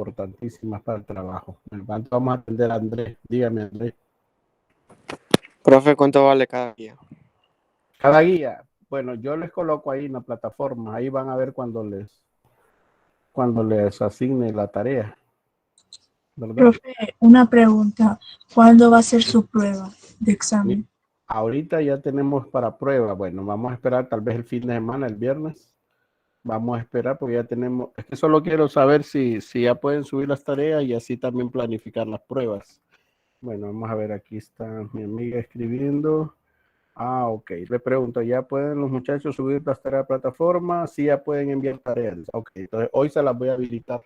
importantísimas para el trabajo. Vamos a atender a Andrés. Dígame, Andrés. Profe, ¿cuánto vale cada guía? Cada guía, bueno, yo les coloco ahí en la plataforma, ahí van a ver cuando les asigne la tarea, ¿verdad? Profe, una pregunta. ¿Cuándo va a ser su prueba de examen? Ahorita ya tenemos para prueba, bueno, vamos a esperar tal vez el fin de semana, el viernes. Vamos a esperar porque ya tenemos, es que solo quiero saber si ya pueden subir las tareas y así también planificar las pruebas. Bueno, vamos a ver, aquí está mi amiga escribiendo. Ok. Le pregunto, ¿ya pueden los muchachos subir las tareas a plataforma? Sí, ya pueden enviar tareas. Ok, entonces hoy se las voy a habilitar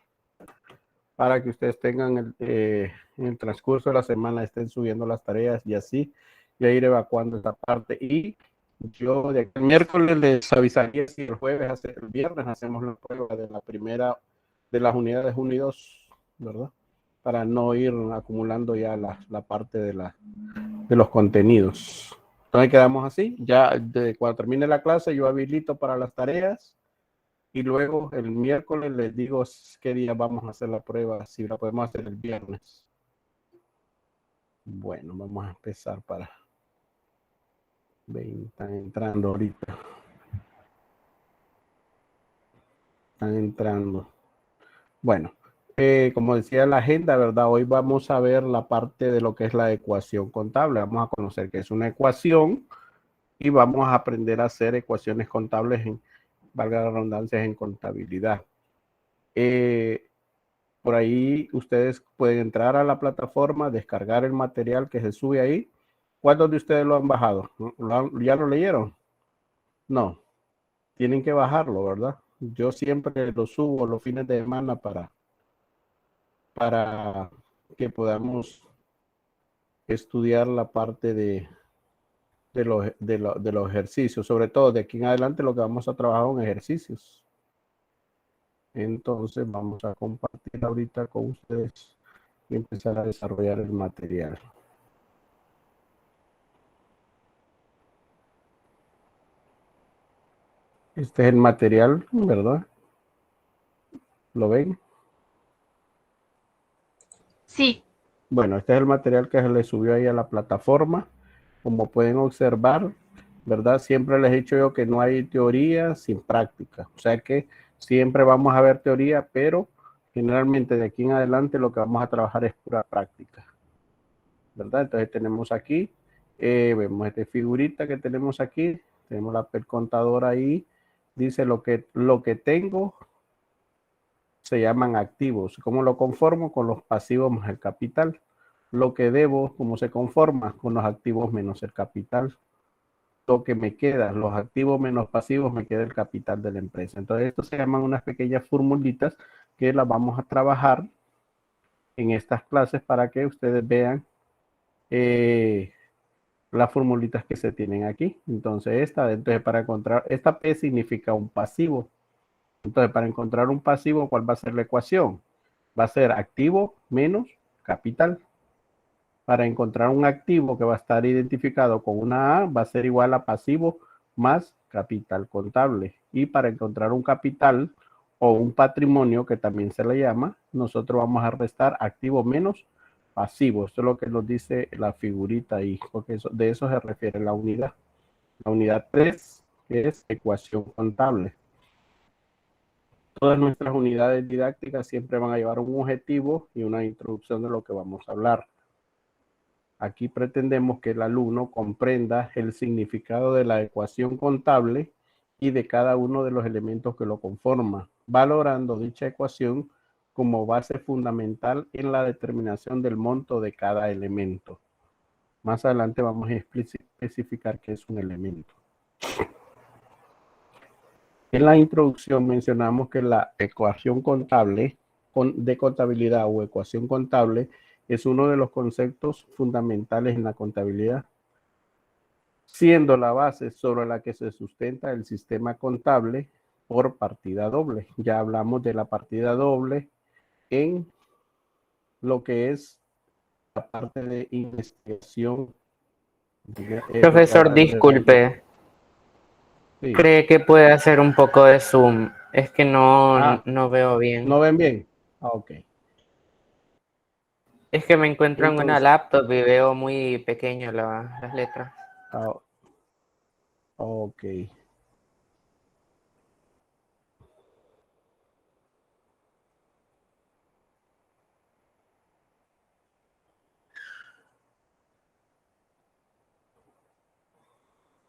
para que ustedes tengan en el transcurso de la semana estén subiendo las tareas y así ya ir evacuando esta parte. Y yo de el miércoles les avisaría si el jueves, el viernes hacemos la prueba de la primera de las unidades 1 y 2, ¿verdad? Para no ir acumulando ya la parte de los contenidos. Entonces quedamos así, ya cuando termine la clase yo habilito para las tareas y luego el miércoles les digo qué día vamos a hacer la prueba, si la podemos hacer el viernes. Bueno, vamos a empezar para... Están entrando ahorita. Están entrando. Bueno, como decía la agenda, ¿verdad? Hoy vamos a ver la parte de lo que es la ecuación contable. Vamos a conocer qué es una ecuación y vamos a aprender a hacer ecuaciones contables valga la redundancia, en contabilidad. Por ahí ustedes pueden entrar a la plataforma, descargar el material que se sube ahí. ¿Cuántos de ustedes lo han bajado? ¿Ya lo leyeron? No. Tienen que bajarlo, ¿verdad? Yo siempre lo subo los fines de semana para que podamos estudiar la parte de los ejercicios. Sobre todo de aquí en adelante lo que vamos a trabajar son ejercicios. Entonces vamos a compartir ahorita con ustedes y empezar a desarrollar el material. Este es el material, ¿verdad? ¿Lo ven? Sí. Bueno, este es el material que se le subió ahí a la plataforma. Como pueden observar, ¿verdad? Siempre les he dicho yo que no hay teoría sin práctica. O sea que siempre vamos a ver teoría, pero generalmente de aquí en adelante lo que vamos a trabajar es pura práctica, ¿verdad? Entonces tenemos aquí, vemos esta figurita que tenemos aquí, tenemos el contador ahí, dice lo que tengo se llaman activos. ¿Cómo lo conformo? Con los pasivos más el capital. Lo que debo, ¿cómo se conforma? Con los activos menos el capital. Lo que me queda, los activos menos pasivos, me queda el capital de la empresa. Entonces, esto se llaman unas pequeñas formulitas que las vamos a trabajar en estas clases para que ustedes vean las formulitas que se tienen aquí. Entonces, entonces para encontrar, esta P significa un pasivo. Entonces, para encontrar un pasivo, ¿cuál va a ser la ecuación? Va a ser activo menos capital. Para encontrar un activo que va a estar identificado con una A, va a ser igual a pasivo más capital contable. Y para encontrar un capital o un patrimonio, que también se le llama, nosotros vamos a restar activo menos pasivo. Esto es lo que nos dice la figurita ahí, porque de eso se refiere la unidad. La unidad 3, que es ecuación contable. Todas nuestras unidades didácticas siempre van a llevar un objetivo y una introducción de lo que vamos a hablar. Aquí pretendemos que el alumno comprenda el significado de la ecuación contable y de cada uno de los elementos que lo conforman, valorando dicha ecuación como base fundamental en la determinación del monto de cada elemento. Más adelante vamos a especificar qué es un elemento. En la introducción mencionamos que la ecuación contable de contabilidad o ecuación contable es uno de los conceptos fundamentales en la contabilidad, siendo la base sobre la que se sustenta el sistema contable por partida doble. Ya hablamos de la partida doble en lo que es la parte de investigación. Profesor, disculpe. Sí. ¿Cree que puede hacer un poco de zoom? Es que no veo bien. ¿No ven bien? Ok. Es que me encuentro en una Entonces, laptop y veo muy pequeño las letras. ok.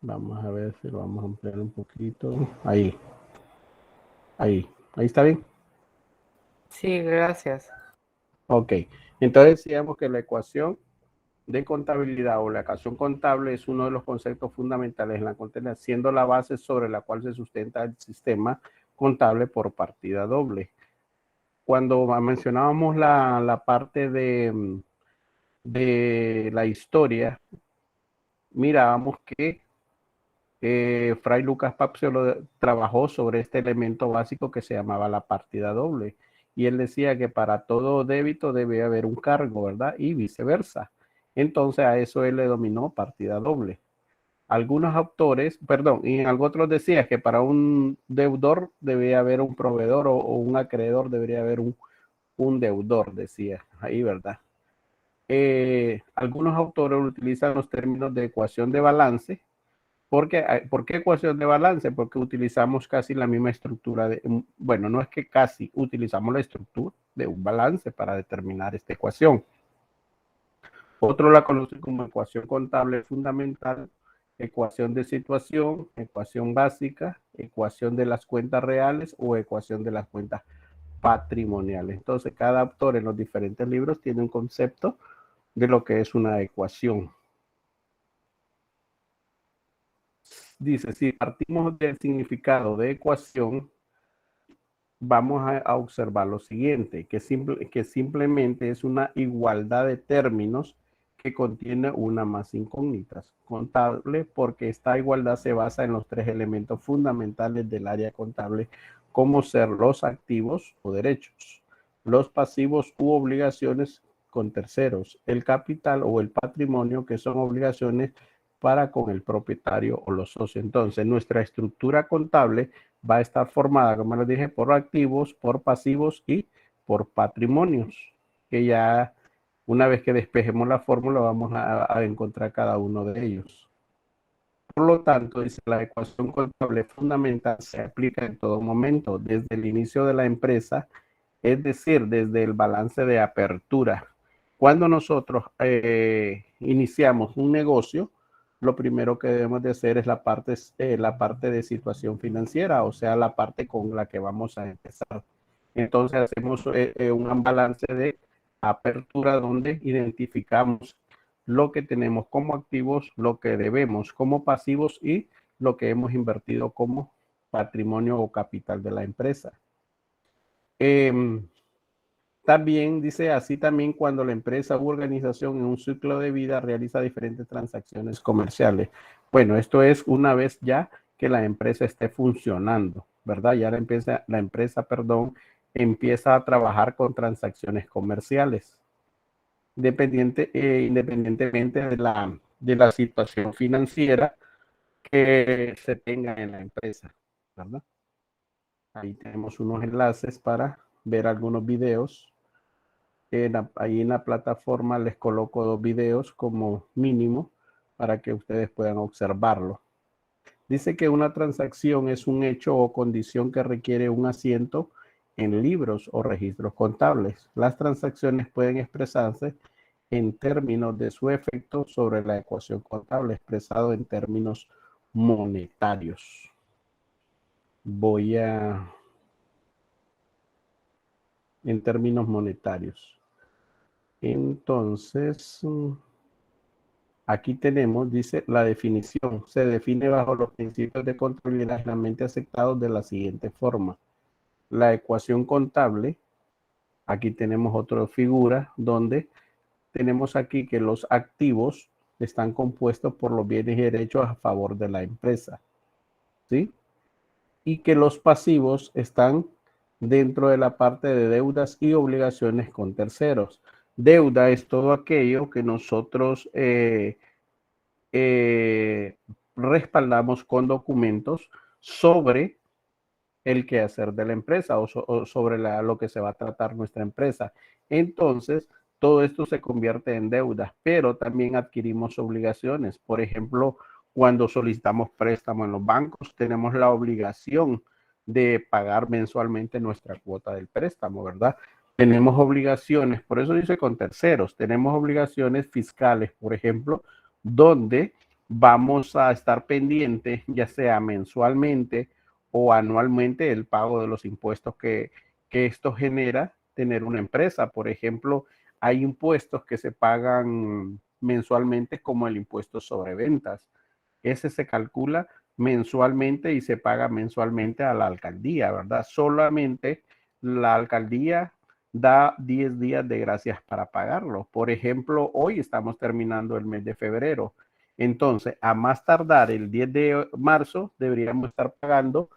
Vamos a ver si lo vamos a ampliar un poquito. Ahí, ahí está bien. Sí, gracias. Ok, entonces decíamos que la ecuación de contabilidad o la ecuación contable es uno de los conceptos fundamentales en la contabilidad, siendo la base sobre la cual se sustenta el sistema contable por partida doble. Cuando mencionábamos la parte de la historia, mirábamos que Fray Lucas Papsio trabajó sobre este elemento básico que se llamaba la partida doble. Y él decía que para todo débito debe haber un cargo, ¿verdad? Y viceversa. Entonces a eso él le dominó partida doble. Algunos autores, perdón, y en algo otros decía que para un deudor debía haber un proveedor o un acreedor debería haber un deudor, decía ahí, ¿verdad? Algunos autores utilizan los términos de ecuación de balance. ¿Por qué ecuación de balance? Porque utilizamos casi la misma estructura bueno, no es que casi, utilizamos la estructura de un balance para determinar esta ecuación. Otro la conoce como ecuación contable fundamental, ecuación de situación, ecuación básica, ecuación de las cuentas reales o ecuación de las cuentas patrimoniales. Entonces, cada autor en los diferentes libros tiene un concepto de lo que es una ecuación. Dice, si partimos del significado de ecuación, vamos a observar lo siguiente, que simplemente es una igualdad de términos que contiene una más incógnitas. Contable, porque esta igualdad se basa en los tres elementos fundamentales del área contable, como ser los activos o derechos, los pasivos u obligaciones con terceros, el capital o el patrimonio, que son obligaciones para con el propietario o los socios. Entonces, nuestra estructura contable va a estar formada, como les dije, por activos, por pasivos y por patrimonios, que ya una vez que despejemos la fórmula vamos a encontrar cada uno de ellos. Por lo tanto, dice, la ecuación contable fundamental se aplica en todo momento, desde el inicio de la empresa, es decir, desde el balance de apertura. Cuando nosotros iniciamos un negocio, lo primero que debemos de hacer es la parte de situación financiera, o sea, la parte con la que vamos a empezar. Entonces hacemos un balance de apertura donde identificamos lo que tenemos como activos, lo que debemos como pasivos y lo que hemos invertido como patrimonio o capital de la empresa. También dice así también cuando la empresa u organización en un ciclo de vida realiza diferentes transacciones comerciales. Bueno, esto es una vez ya que la empresa esté funcionando, ¿verdad? Ya la empresa, empieza a trabajar con transacciones comerciales, independientemente de la situación financiera que se tenga en la empresa, ¿verdad? Ahí tenemos unos enlaces para ver algunos videos. Ahí en la plataforma les coloco 2 videos como mínimo para que ustedes puedan observarlo. Dice que una transacción es un hecho o condición que requiere un asiento en libros o registros contables. Las transacciones pueden expresarse en términos de su efecto sobre la ecuación contable, expresado en términos monetarios. En términos monetarios. Entonces, aquí tenemos, dice, la definición. Se define bajo los principios de contabilidad generalmente aceptados de la siguiente forma. La ecuación contable, aquí tenemos otra figura donde tenemos aquí que los activos están compuestos por los bienes y derechos a favor de la empresa, ¿sí? Y que los pasivos están dentro de la parte de deudas y obligaciones con terceros. Deuda es todo aquello que nosotros respaldamos con documentos sobre el quehacer de la empresa o sobre lo que se va a tratar nuestra empresa. Entonces, todo esto se convierte en deuda, pero también adquirimos obligaciones. Por ejemplo, cuando solicitamos préstamo en los bancos, tenemos la obligación de pagar mensualmente nuestra cuota del préstamo, ¿verdad? Tenemos obligaciones, por eso dice con terceros, tenemos obligaciones fiscales, por ejemplo, donde vamos a estar pendientes, ya sea mensualmente o anualmente, el pago de los impuestos que esto genera tener una empresa. Por ejemplo, hay impuestos que se pagan mensualmente como el impuesto sobre ventas. Ese se calcula mensualmente y se paga mensualmente a la alcaldía, ¿verdad? Solamente la alcaldía da 10 días de gracias para pagarlo. Por ejemplo, hoy estamos terminando el mes de febrero. Entonces, a más tardar el 10 de marzo, deberíamos estar pagando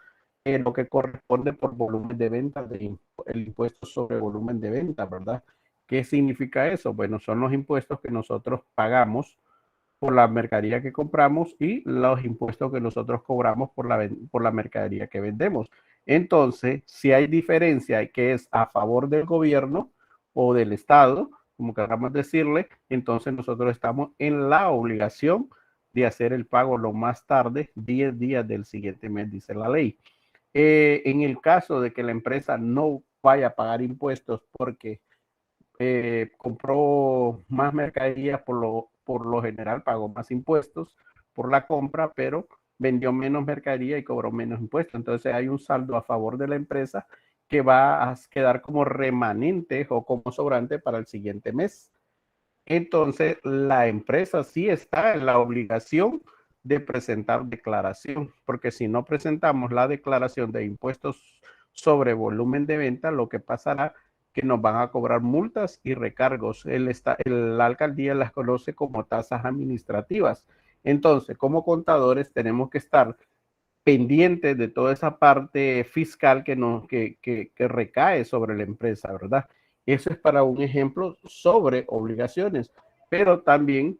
lo que corresponde por volumen de venta, el impuesto sobre volumen de venta, ¿verdad? ¿Qué significa eso? Bueno, son los impuestos que nosotros pagamos por la mercadería que compramos y los impuestos que nosotros cobramos por la mercadería que vendemos. Entonces, si hay diferencia que es a favor del gobierno o del Estado, como queramos decirle, entonces nosotros estamos en la obligación de hacer el pago lo más tarde, 10 días del siguiente mes, dice la ley. En el caso de que la empresa no vaya a pagar impuestos porque compró más mercadería, por lo general pagó más impuestos por la compra, pero vendió menos mercadería y cobró menos impuestos. Entonces hay un saldo a favor de la empresa que va a quedar como remanente o como sobrante para el siguiente mes. Entonces la empresa sí está en la obligación de presentar declaración, porque si no presentamos la declaración de impuestos sobre volumen de venta, lo que pasará que nos van a cobrar multas y recargos. La alcaldía las conoce como tasas administrativas. Entonces, como contadores tenemos que estar pendientes de toda esa parte fiscal que recae sobre la empresa, ¿verdad? Eso es para un ejemplo sobre obligaciones, pero también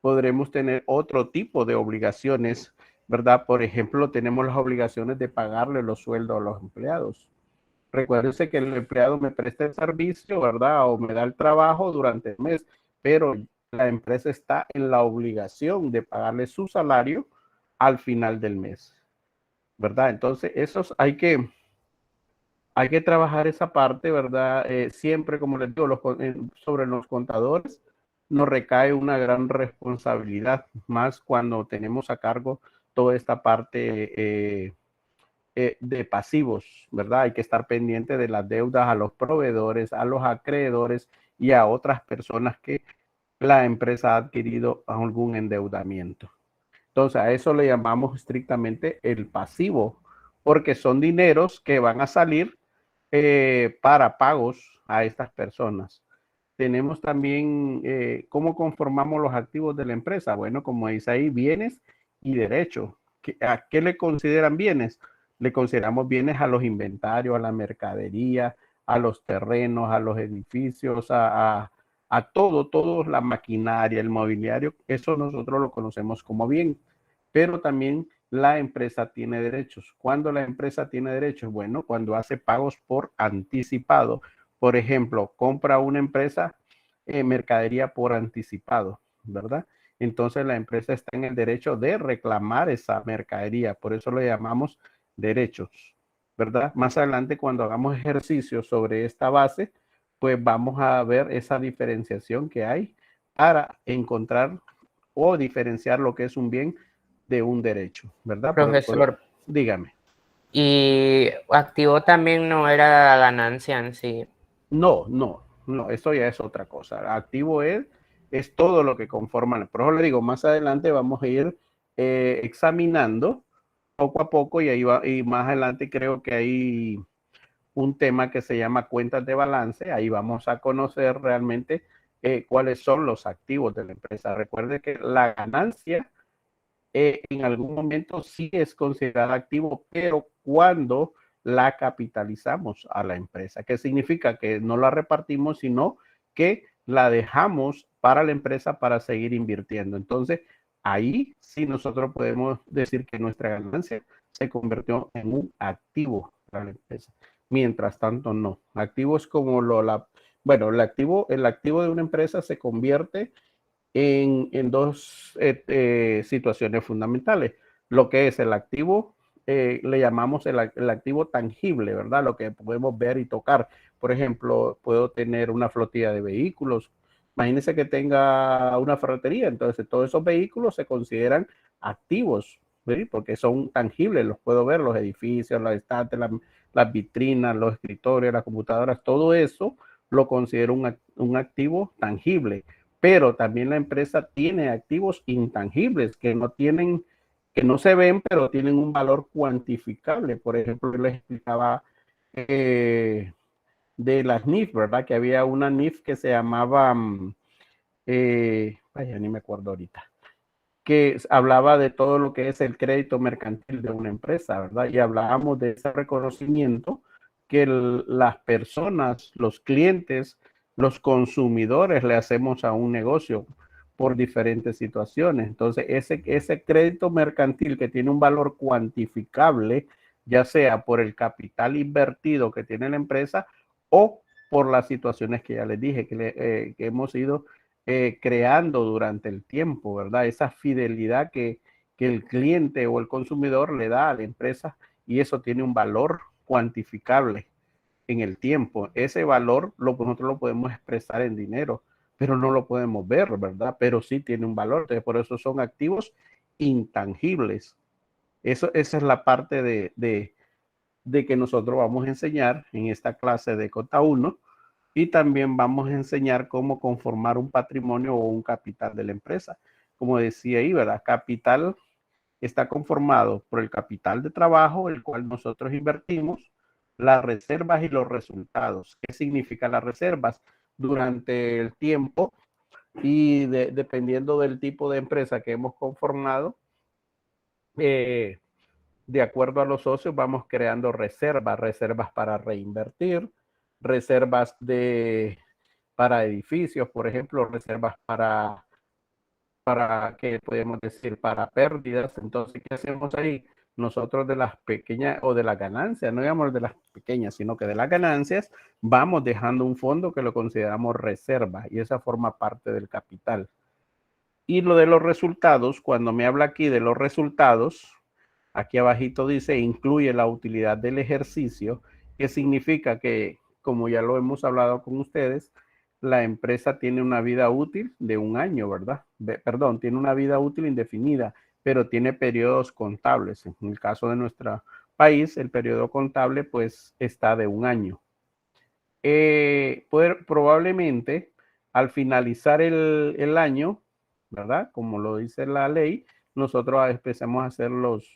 podremos tener otro tipo de obligaciones, ¿verdad? Por ejemplo, tenemos las obligaciones de pagarle los sueldos a los empleados. Recuérdense que el empleado me presta el servicio, ¿verdad? O me da el trabajo durante el mes, pero la empresa está en la obligación de pagarle su salario al final del mes, ¿verdad? Entonces, esos hay que trabajar esa parte, ¿verdad? Siempre, como les digo, sobre los contadores nos recae una gran responsabilidad, más cuando tenemos a cargo toda esta parte de pasivos, ¿verdad? Hay que estar pendiente de las deudas a los proveedores, a los acreedores y a otras personas que la empresa ha adquirido algún endeudamiento. Entonces, a eso le llamamos estrictamente el pasivo, porque son dineros que van a salir para pagos a estas personas. Tenemos también cómo conformamos los activos de la empresa. Bueno, como dice ahí, bienes y derechos. ¿A qué le consideran bienes? Le consideramos bienes a los inventarios, a la mercadería, a los terrenos, a los edificios, a todo, la maquinaria, el mobiliario. Eso nosotros lo conocemos como bien, pero también la empresa tiene derechos. ¿Cuándo la empresa tiene derechos? Bueno, cuando hace pagos por anticipado. Por ejemplo, compra una empresa mercadería por anticipado, ¿verdad? Entonces la empresa está en el derecho de reclamar esa mercadería. Por eso lo llamamos derechos, ¿verdad? Más adelante, cuando hagamos ejercicios sobre esta base, pues vamos a ver esa diferenciación que hay para encontrar o diferenciar lo que es un bien de un derecho, ¿verdad? Profesor, Dígame. y activo también no era la ganancia en sí. No, eso ya es otra cosa. Activo es todo lo que conforma. Por eso le digo, más adelante vamos a ir examinando poco a poco y más adelante creo que hay un tema que se llama cuentas de balance. Ahí vamos a conocer realmente cuáles son los activos de la empresa. Recuerde que la ganancia en algún momento sí es considerada activo, pero cuando la capitalizamos a la empresa, ¿qué significa? Que no la repartimos, sino que la dejamos para la empresa para seguir invirtiendo. Entonces, ahí sí nosotros podemos decir que nuestra ganancia se convirtió en un activo para la empresa. Mientras tanto, no. Activo es como bueno, el activo de una empresa se convierte en dos situaciones fundamentales. Lo que es el activo, le llamamos el activo tangible, ¿verdad? Lo que podemos ver y tocar. Por ejemplo, puedo tener una flotilla de vehículos. Imagínense que tenga una ferretería, entonces todos esos vehículos se consideran activos, ¿sí? Porque son tangibles, los puedo ver, los edificios, los estantes, las vitrinas, los escritorios, las computadoras, todo eso lo considero un activo tangible. Pero también la empresa tiene activos intangibles que no se ven, pero tienen un valor cuantificable. Por ejemplo, les explicaba de las NIF, ¿verdad? Que había una NIF que se llamaba, vaya, ni me acuerdo ahorita, que hablaba de todo lo que es el crédito mercantil de una empresa, ¿verdad? Y hablábamos de ese reconocimiento que las personas, los clientes, los consumidores le hacemos a un negocio por diferentes situaciones. Entonces, ese crédito mercantil que tiene un valor cuantificable, ya sea por el capital invertido que tiene la empresa o por las situaciones que ya les dije, que hemos ido creando durante el tiempo, ¿verdad? Esa fidelidad que el cliente o el consumidor le da a la empresa, y eso tiene un valor cuantificable en el tiempo. Ese valor nosotros lo podemos expresar en dinero, pero no lo podemos ver, ¿verdad? Pero sí tiene un valor. Entonces, por eso son activos intangibles. Esa es la parte de que nosotros vamos a enseñar en esta clase de Cota 1, y también vamos a enseñar cómo conformar un patrimonio o un capital de la empresa. Como decía ahí, ¿verdad? Capital está conformado por el capital de trabajo, el cual nosotros invertimos, las reservas y los resultados. ¿Qué significa las reservas? Durante el tiempo y dependiendo del tipo de empresa que hemos conformado, de acuerdo a los socios vamos creando reservas para reinvertir, reservas para edificios, por ejemplo, reservas ¿qué podemos decir? Para pérdidas. Entonces, ¿qué hacemos ahí? Nosotros de las pequeñas o de las ganancias, no digamos de las pequeñas, sino que de las ganancias, vamos dejando un fondo que lo consideramos reserva, y esa forma parte del capital. Y lo de los resultados, cuando me habla aquí de los resultados, aquí abajito dice, incluye la utilidad del ejercicio, que significa que, como ya lo hemos hablado con ustedes, la empresa tiene una vida útil de un año, ¿verdad? Perdón, tiene una vida útil indefinida, pero tiene periodos contables. En el caso de nuestro país, el periodo contable pues está de un año. Probablemente al finalizar el año, ¿verdad? Como lo dice la ley, nosotros empecemos a hacer los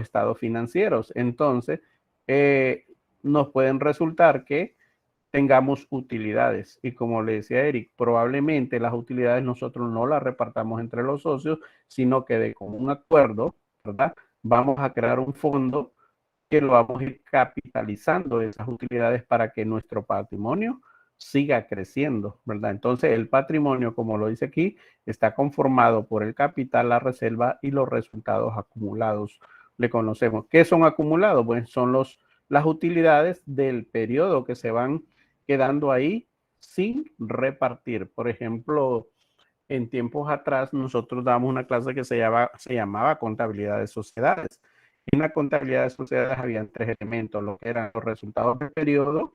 estados financieros. Entonces, nos pueden resultar que tengamos utilidades. Y como le decía Eric, probablemente las utilidades nosotros no las repartamos entre los socios, sino que de común acuerdo, ¿verdad? Vamos a crear un fondo que lo vamos a ir capitalizando esas utilidades para que nuestro patrimonio siga creciendo, ¿verdad? Entonces, el patrimonio, como lo dice aquí, está conformado por el capital, la reserva y los resultados acumulados. Le conocemos. ¿Qué son acumulados? Pues son las utilidades del periodo que se van quedando ahí sin repartir. Por ejemplo, en tiempos atrás nosotros dábamos una clase que se llamaba contabilidad de sociedades. En la contabilidad de sociedades habían tres elementos, lo que eran los resultados del periodo,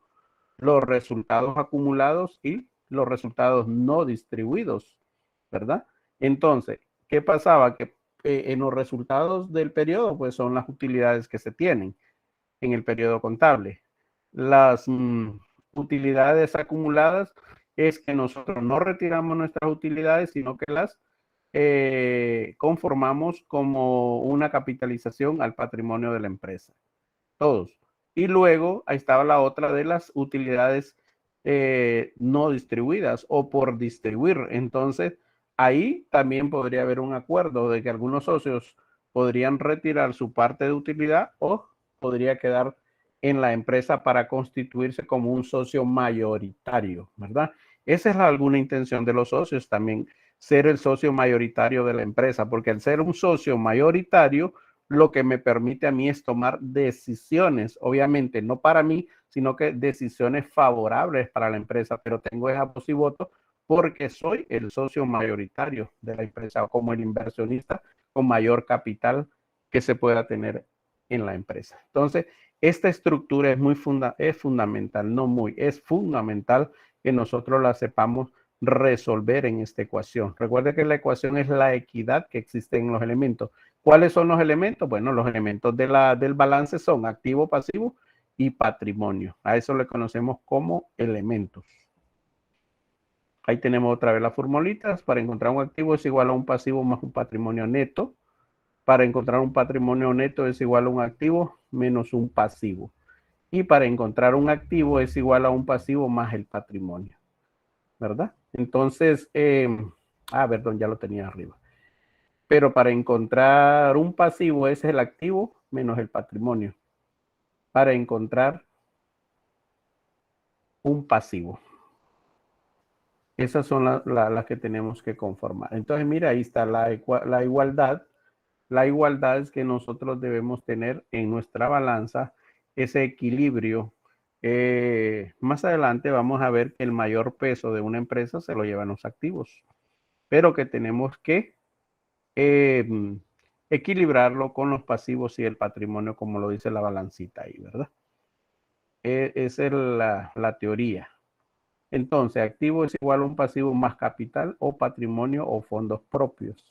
los resultados acumulados y los resultados no distribuidos, ¿verdad? Entonces, ¿qué pasaba? Que en los resultados del periodo, pues son las utilidades que se tienen en el periodo contable. Las utilidades acumuladas es que nosotros no retiramos nuestras utilidades, sino que las conformamos como una capitalización al patrimonio de la empresa. Todos. Y luego ahí estaba la otra de las utilidades no distribuidas o por distribuir. Entonces, ahí también podría haber un acuerdo de que algunos socios podrían retirar su parte de utilidad o podría quedar en la empresa para constituirse como un socio mayoritario, ¿verdad? Esa es alguna intención de los socios también, ser el socio mayoritario de la empresa, porque al ser un socio mayoritario, lo que me permite a mí es tomar decisiones, obviamente no para mí, sino que decisiones favorables para la empresa, pero tengo esa voz y voto porque soy el socio mayoritario de la empresa o como el inversionista con mayor capital que se pueda tener en la empresa. Entonces, esta estructura es fundamental, no muy, es fundamental que nosotros la sepamos resolver en esta ecuación. Recuerde que la ecuación es la equidad que existe en los elementos. ¿Cuáles son los elementos? Bueno, los elementos del balance son activo, pasivo y patrimonio. A eso le conocemos como elementos. Ahí tenemos otra vez las formulitas. Para encontrar un activo es igual a un pasivo más un patrimonio neto. Para encontrar un patrimonio neto es igual a un activo menos un pasivo. Y para encontrar un activo es igual a un pasivo más el patrimonio. ¿Verdad? Entonces, perdón, ya lo tenía arriba. Pero para encontrar un pasivo es el activo menos el patrimonio. Para encontrar un pasivo. Esas son las que tenemos que conformar. Entonces, mira, ahí está la igualdad. La igualdad es que nosotros debemos tener en nuestra balanza ese equilibrio. Más adelante vamos a ver que el mayor peso de una empresa se lo llevan los activos, pero que tenemos que equilibrarlo con los pasivos y el patrimonio, como lo dice la balancita ahí, ¿verdad? Esa es la teoría. Entonces, activo es igual a un pasivo más capital o patrimonio o fondos propios.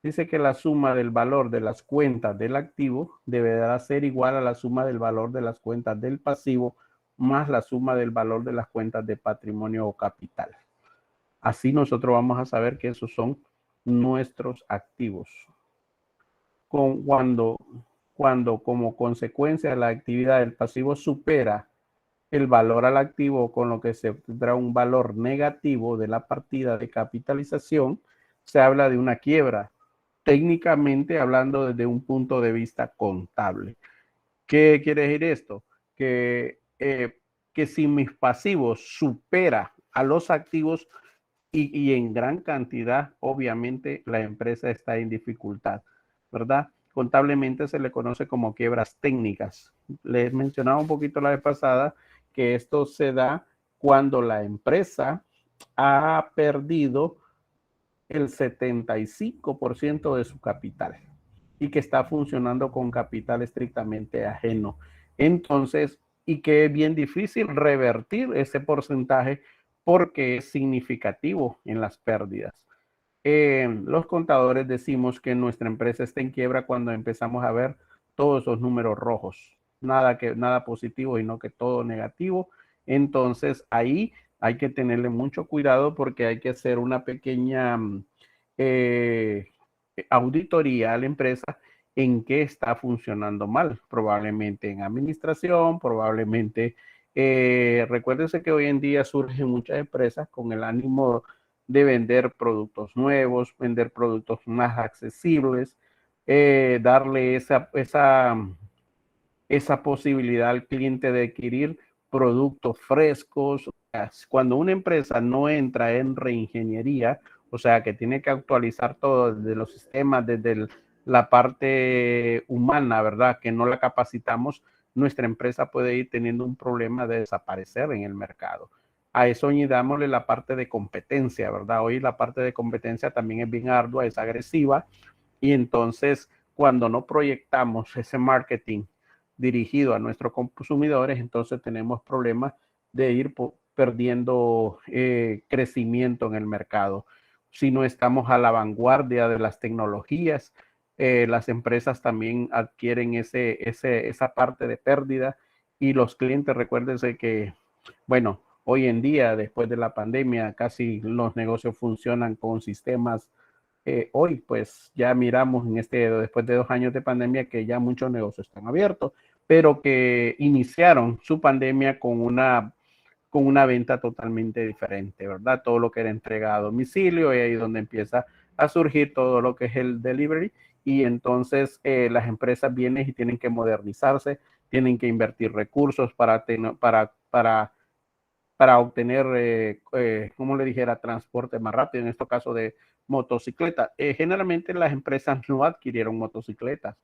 Dice que la suma del valor de las cuentas del activo deberá ser igual a la suma del valor de las cuentas del pasivo más la suma del valor de las cuentas de patrimonio o capital. Así nosotros vamos a saber que esos son nuestros activos. Cuando como consecuencia la actividad del pasivo supera el valor al activo, con lo que se tendrá un valor negativo de la partida de capitalización, se habla de una quiebra, técnicamente hablando desde un punto de vista contable. ¿Qué quiere decir esto? Que si mis pasivos supera a los activos y en gran cantidad, obviamente la empresa está en dificultad, ¿verdad? Contablemente se le conoce como quiebras técnicas. Les mencionaba un poquito la vez pasada que esto se da cuando la empresa ha perdido el 75% de su capital y que está funcionando con capital estrictamente ajeno. Entonces, y que es bien difícil revertir ese porcentaje porque es significativo en las pérdidas. Los contadores decimos que nuestra empresa está en quiebra cuando empezamos a ver todos esos números rojos, nada positivo, sino que todo negativo. Entonces ahí hay que tenerle mucho cuidado porque hay que hacer una pequeña auditoría a la empresa en qué está funcionando mal, probablemente en administración, probablemente, recuérdense que hoy en día surgen muchas empresas con el ánimo de vender productos nuevos, vender productos más accesibles, darle esa posibilidad al cliente de adquirir productos frescos. Cuando una empresa no entra en reingeniería, o sea, que tiene que actualizar todo desde los sistemas, desde la parte humana, ¿verdad? Que no la capacitamos, nuestra empresa puede ir teniendo un problema de desaparecer en el mercado. A eso añadámosle la parte de competencia, ¿verdad? Hoy la parte de competencia también es bien ardua, es agresiva, y entonces cuando no proyectamos ese marketing dirigido a nuestros consumidores, entonces tenemos problemas de ir perdiendo crecimiento en el mercado. Si no estamos a la vanguardia de las tecnologías, las empresas también adquieren esa parte de pérdida y los clientes, recuérdense que, bueno, hoy en día, después de la pandemia, casi los negocios funcionan con sistemas. Hoy, pues ya miramos después de 2 años de pandemia que ya muchos negocios están abiertos, pero que iniciaron su pandemia con una venta totalmente diferente, ¿verdad? Todo lo que era entrega a domicilio y ahí es donde empieza a surgir todo lo que es el delivery y entonces las empresas vienen y tienen que modernizarse, tienen que invertir recursos para obtener, como le dijera, transporte más rápido, en este caso de motocicleta. Generalmente las empresas no adquirieron motocicletas,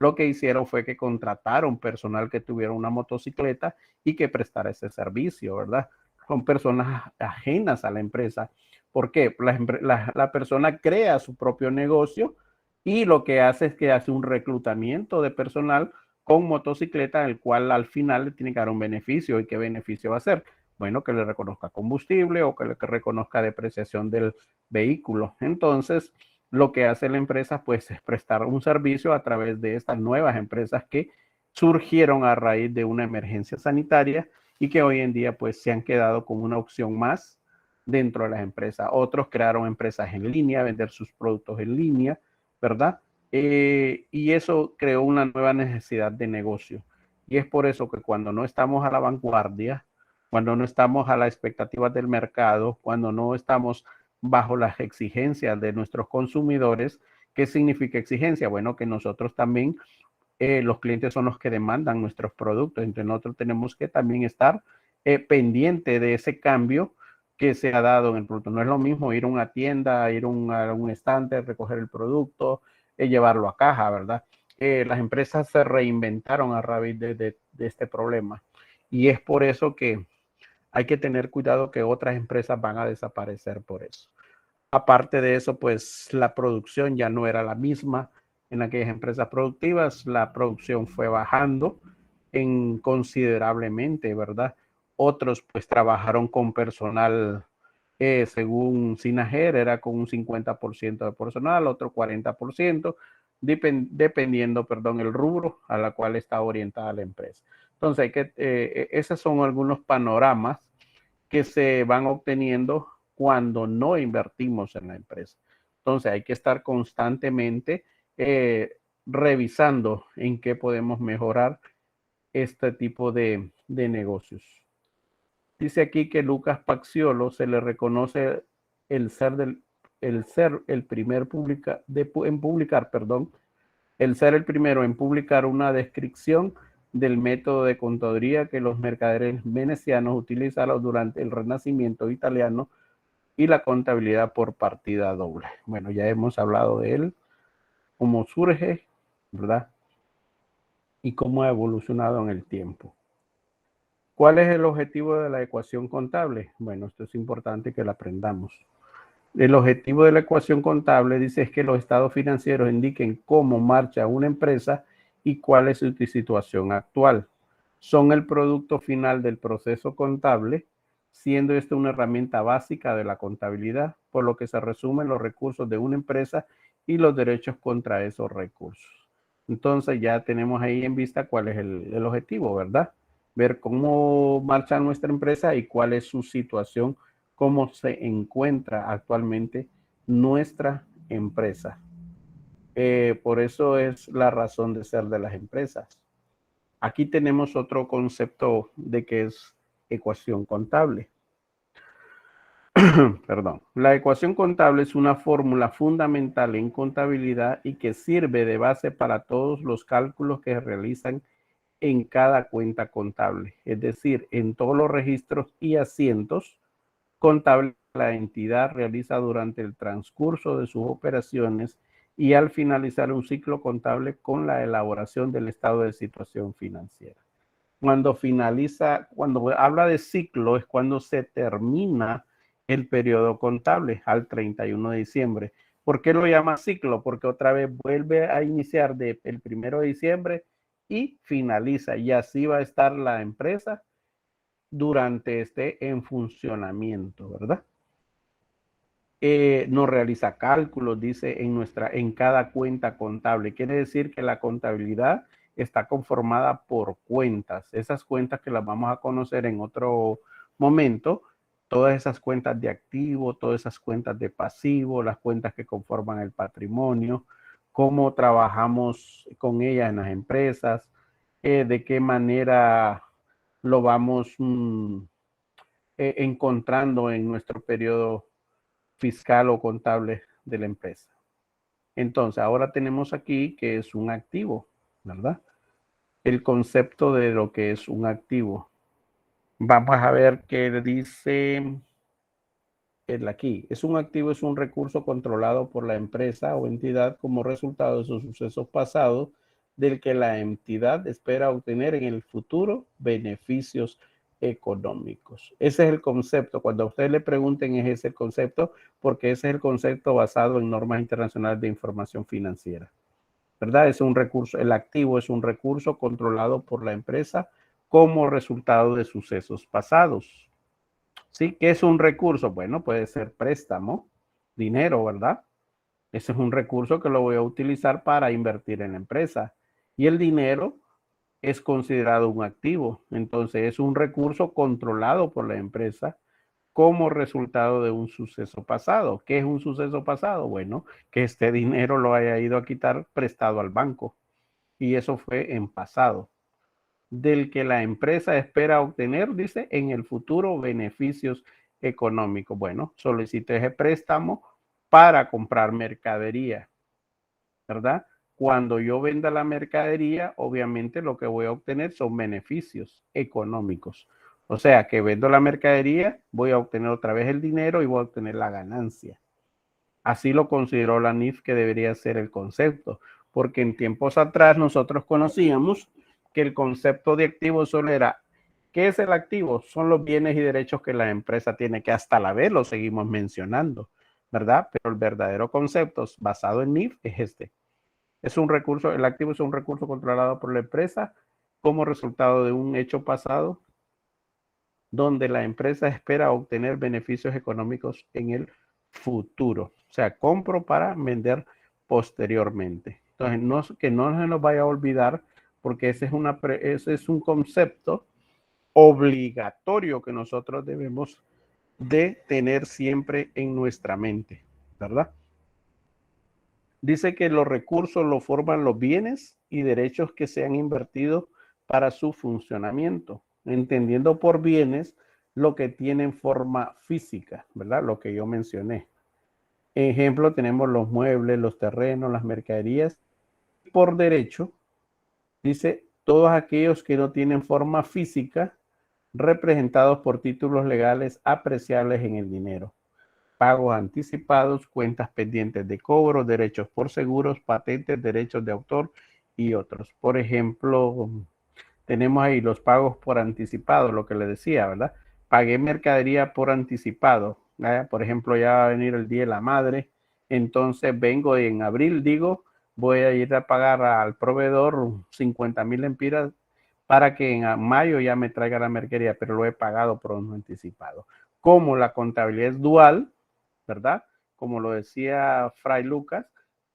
lo que hicieron fue que contrataron personal que tuviera una motocicleta y que prestara ese servicio, ¿verdad? Son personas ajenas a la empresa. ¿Por qué? La persona crea su propio negocio y lo que hace es que hace un reclutamiento de personal con motocicleta, el cual al final le tiene que dar un beneficio. ¿Y qué beneficio va a ser? Bueno, que le reconozca combustible o que le reconozca depreciación del vehículo. Entonces, lo que hace la empresa pues es prestar un servicio a través de estas nuevas empresas que surgieron a raíz de una emergencia sanitaria y que hoy en día pues se han quedado como una opción más dentro de las empresas. Otros crearon empresas en línea, vender sus productos en línea, ¿verdad? Y eso creó una nueva necesidad de negocio. Y es por eso que cuando no estamos a la vanguardia, cuando no estamos a las expectativas del mercado, cuando no estamos bajo las exigencias de nuestros consumidores. ¿Qué significa exigencia? Bueno, que nosotros también, los clientes son los que demandan nuestros productos, entonces nosotros tenemos que también estar pendiente de ese cambio que se ha dado en el producto. No es lo mismo ir a una tienda, ir a un estante, recoger el producto, llevarlo a caja, ¿verdad? Las empresas se reinventaron a raíz de este problema y es por eso que hay que tener cuidado que otras empresas van a desaparecer por eso. Aparte de eso, pues la producción ya no era la misma en aquellas empresas productivas, la producción fue bajando considerablemente, ¿verdad? Otros pues trabajaron con personal, según Sinajer, era con un 50% de personal, otro 40%, dependiendo, perdón, el rubro a la cual está orientada la empresa. Entonces, esos son algunos panoramas que se van obteniendo cuando no invertimos en la empresa. Entonces hay que estar constantemente revisando en qué podemos mejorar este tipo de negocios. Dice aquí que Lucas Paxiolo se le reconoce el ser el primer en publicar, perdón, el ser el primero en publicar una descripción del método de contaduría que los mercaderes venecianos utilizaron durante el Renacimiento italiano y la contabilidad por partida doble. Bueno, ya hemos hablado de él, cómo surge, ¿verdad? Y cómo ha evolucionado en el tiempo. ¿Cuál es el objetivo de la ecuación contable? Bueno, esto es importante que lo aprendamos. El objetivo de la ecuación contable dice es que los estados financieros indiquen cómo marcha una empresa y cuál es su situación actual. Son el producto final del proceso contable, siendo esta una herramienta básica de la contabilidad, por lo que se resumen los recursos de una empresa y los derechos contra esos recursos. Entonces ya tenemos ahí en vista cuál es el objetivo, ¿verdad? Ver cómo marcha nuestra empresa y cuál es su situación, cómo se encuentra actualmente nuestra empresa. Por eso es la razón de ser de las empresas. Aquí tenemos otro concepto de que es ecuación contable. Perdón. La ecuación contable es una fórmula fundamental en contabilidad y que sirve de base para todos los cálculos que se realizan en cada cuenta contable, es decir, en todos los registros y asientos contables que la entidad realiza durante el transcurso de sus operaciones y al finalizar un ciclo contable con la elaboración del estado de situación financiera. Cuando habla de ciclo es cuando se termina el periodo contable al 31 de diciembre. ¿Por qué lo llama ciclo? Porque otra vez vuelve a iniciar el 1 de diciembre y finaliza. Y así va a estar la empresa durante en funcionamiento, ¿verdad? No realiza cálculos, dice, en cada cuenta contable. Quiere decir que la contabilidad está conformada por cuentas. Esas cuentas que las vamos a conocer en otro momento, todas esas cuentas de activo, todas esas cuentas de pasivo, las cuentas que conforman el patrimonio, cómo trabajamos con ellas en las empresas, de qué manera lo vamos encontrando en nuestro periodo fiscal o contable de la empresa. Entonces, ahora tenemos aquí que es un activo, ¿verdad? El concepto de lo que es un activo. Vamos a ver qué dice aquí. Es un activo, es un recurso controlado por la empresa o entidad como resultado de sus sucesos pasados, del que la entidad espera obtener en el futuro beneficios económicos. Ese es el concepto. Cuando a ustedes le pregunten, ese es el concepto, porque ese es el concepto basado en normas internacionales de información financiera, ¿verdad? Es un recurso, el activo es un recurso controlado por la empresa como resultado de sucesos pasados. ¿Sí? ¿Qué es un recurso? Bueno, puede ser préstamo, dinero, ¿verdad? Ese es un recurso que lo voy a utilizar para invertir en la empresa. Y el dinero es considerado un activo. Entonces es un recurso controlado por la empresa como resultado de un suceso pasado. ¿Qué es un suceso pasado? Bueno, que este dinero lo haya ido a quitar prestado al banco. Y eso fue en pasado. Del que la empresa espera obtener, dice, en el futuro beneficios económicos. Bueno, solicité ese préstamo para comprar mercadería, ¿verdad? Cuando yo venda la mercadería, obviamente lo que voy a obtener son beneficios económicos. O sea, que vendo la mercadería, voy a obtener otra vez el dinero y voy a obtener la ganancia. Así lo consideró la NIF que debería ser el concepto, porque en tiempos atrás nosotros conocíamos que el concepto de activo solo era, ¿qué es el activo? Son los bienes y derechos que la empresa tiene, que hasta la vez lo seguimos mencionando, ¿verdad? Pero el verdadero concepto basado en NIF es este. Es un recurso, el activo es un recurso controlado por la empresa como resultado de un hecho pasado donde la empresa espera obtener beneficios económicos en el futuro. O sea, compro para vender posteriormente. Entonces, que no se nos vaya a olvidar, porque ese es un concepto obligatorio que nosotros debemos de tener siempre en nuestra mente, ¿verdad? Dice que los recursos lo forman los bienes y derechos que se han invertido para su funcionamiento, entendiendo por bienes lo que tienen forma física, ¿verdad? Lo que yo mencioné. Ejemplo, tenemos los muebles, los terrenos, las mercaderías. Por derecho, dice, todos aquellos que no tienen forma física, representados por títulos legales apreciables en el dinero. Pagos anticipados, cuentas pendientes de cobro, derechos por seguros, patentes, derechos de autor y otros. Por ejemplo, tenemos ahí los pagos por anticipado, lo que le decía, ¿verdad? Pagué mercadería por anticipado. ¿verdad? Por ejemplo, ya va a venir el Día de la Madre, entonces vengo en abril, digo, voy a ir a pagar al proveedor 50,000 lempiras para que en mayo ya me traiga la mercadería, pero lo he pagado por un anticipado. Como la contabilidad es dual, ¿verdad? Como lo decía Fray Lucas,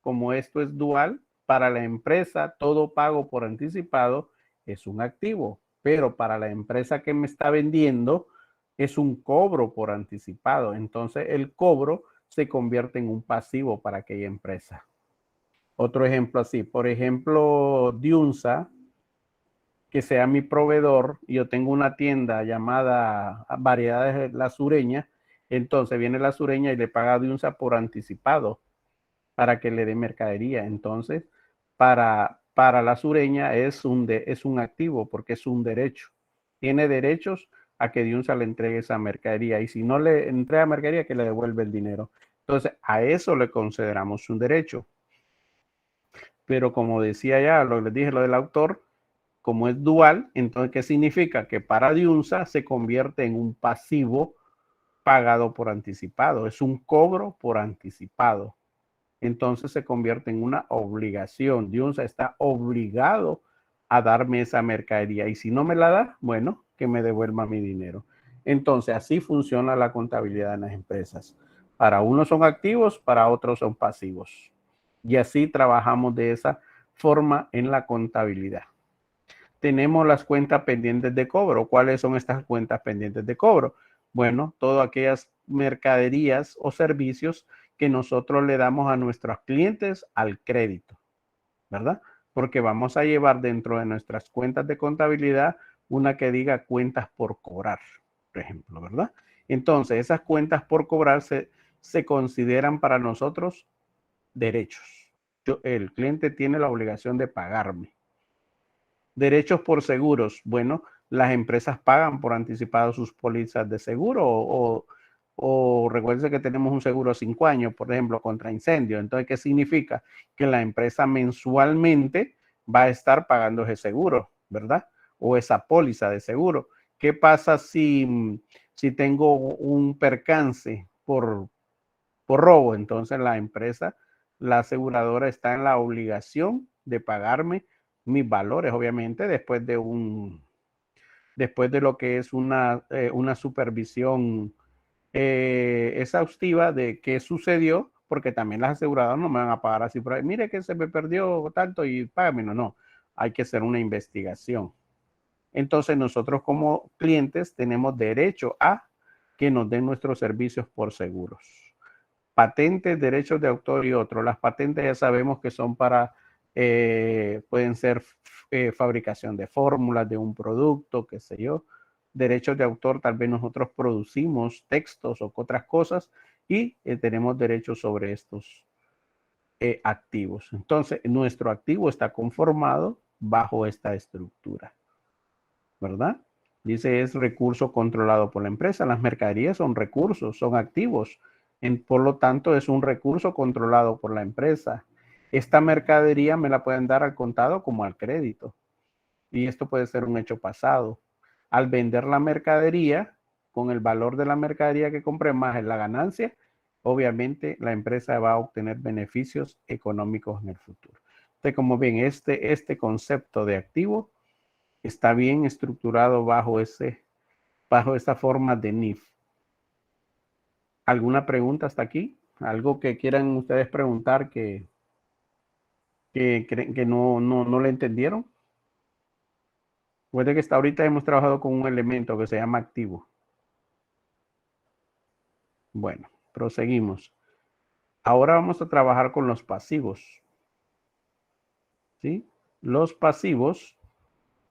como esto es dual, para la empresa todo pago por anticipado es un activo, pero para la empresa que me está vendiendo es un cobro por anticipado. Entonces el cobro se convierte en un pasivo para aquella empresa. Otro ejemplo así, por ejemplo, Diunsa, que sea mi proveedor, y yo tengo una tienda llamada Variedades La Sureña, entonces viene La Sureña y le paga a Diunsa por anticipado para que le dé mercadería. Entonces, para La Sureña es un activo porque es un derecho. Tiene derechos a que Diunsa le entregue esa mercadería y si no le entrega mercadería, que le devuelve el dinero. Entonces, a eso le consideramos un derecho. Pero como decía ya, lo les dije lo del autor, como es dual, entonces, ¿qué significa? Que para Diunsa se convierte en un pasivo pagado por anticipado. Es un cobro por anticipado. Entonces se convierte en una obligación. Diunsa está obligado a darme esa mercadería. Y si no me la da, bueno, que me devuelva mi dinero. Entonces, así funciona la contabilidad en las empresas. Para unos son activos, para otros son pasivos. Y así trabajamos de esa forma en la contabilidad. Tenemos las cuentas pendientes de cobro. ¿Cuáles son estas cuentas pendientes de cobro? Bueno, todas aquellas mercaderías o servicios que nosotros le damos a nuestros clientes al crédito, ¿verdad? Porque vamos a llevar dentro de nuestras cuentas de contabilidad una que diga cuentas por cobrar, por ejemplo, ¿verdad? Entonces, esas cuentas por cobrar se consideran para nosotros derechos. El cliente tiene la obligación de pagarme. Derechos por seguros. Bueno, las empresas pagan por anticipado sus pólizas de seguro o recuerden que tenemos un seguro a 5 años, por ejemplo, contra incendio. Entonces, ¿qué significa? Que la empresa mensualmente va a estar pagando ese seguro, ¿verdad? O esa póliza de seguro. ¿Qué pasa si tengo un percance por robo? Entonces la empresa, la aseguradora está en la obligación de pagarme mis valores, obviamente, después de lo que es una supervisión exhaustiva de qué sucedió, porque también las aseguradoras no me van a pagar así por ahí. Mire que se me perdió tanto y págame. No, hay que hacer una investigación. Entonces nosotros como clientes tenemos derecho a que nos den nuestros servicios por seguros. Patentes, derechos de autor y otros. Las patentes ya sabemos que son para, pueden ser fabricación de fórmulas de un producto, qué sé yo. Derechos de autor, tal vez nosotros producimos textos o otras cosas y tenemos derechos sobre estos activos. Entonces, nuestro activo está conformado bajo esta estructura, ¿verdad? Dice, es recurso controlado por la empresa. Las mercaderías son recursos, son activos. Por lo tanto, es un recurso controlado por la empresa. Esta mercadería me la pueden dar al contado como al crédito. Y esto puede ser un hecho pasado. Al vender la mercadería, con el valor de la mercadería que compré más en la ganancia, obviamente la empresa va a obtener beneficios económicos en el futuro. Entonces, como ven, este concepto de activo está bien estructurado bajo esta forma de NIF. ¿Alguna pregunta hasta aquí? ¿Algo que quieran ustedes preguntar que creen que no le entendieron? Recuerden que hasta ahorita hemos trabajado con un elemento que se llama activo. Bueno, proseguimos. Ahora vamos a trabajar con los pasivos. ¿Sí? Los pasivos,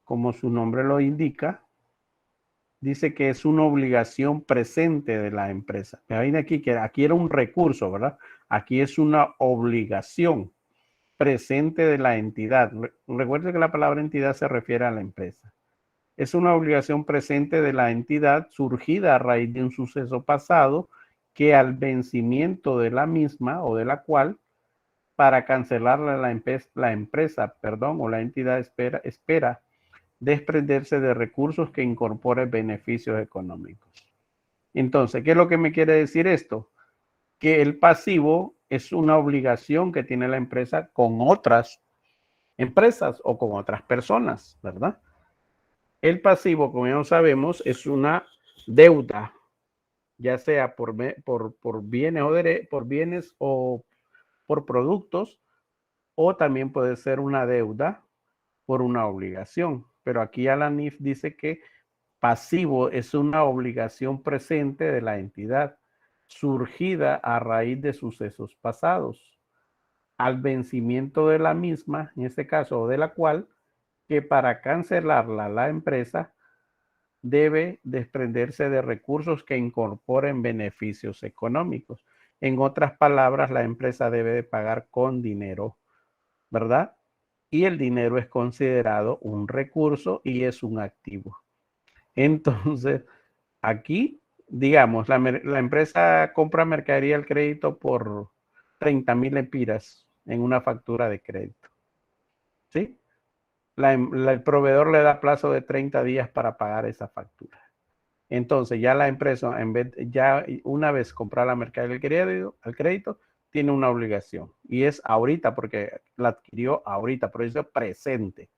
como su nombre lo indica, dice que es una obligación presente de la empresa. Ven aquí que aquí era un recurso, ¿verdad? Aquí es una obligación presente de la entidad. Recuerde que la palabra entidad se refiere a la empresa. Es una obligación presente de la entidad surgida a raíz de un suceso pasado que al vencimiento de la misma o de la cual, para cancelarla la empresa, o la entidad espera desprenderse de recursos que incorporen beneficios económicos. Entonces, ¿qué es lo que me quiere decir esto? Que el pasivo es una obligación que tiene la empresa con otras empresas o con otras personas, ¿verdad? El pasivo, como ya sabemos, es una deuda, ya sea por bienes o por productos, o también puede ser una deuda por una obligación. Pero aquí a la NIF dice que pasivo es una obligación presente de la entidad, surgida a raíz de sucesos pasados, al vencimiento de la misma, en este caso, o de la cual, que para cancelarla la empresa debe desprenderse de recursos que incorporen beneficios económicos. En otras palabras, la empresa debe de pagar con dinero, ¿verdad? Y el dinero es considerado un recurso y es un activo. Entonces, aquí, digamos, la empresa compra mercadería al crédito por 30,000 lempiras en una factura de crédito. ¿Sí? El proveedor le da plazo de 30 días para pagar esa factura. Entonces, ya la empresa, ya una vez comprar la mercadería al crédito, tiene una obligación. Y es ahorita, porque la adquirió ahorita, por eso es presente.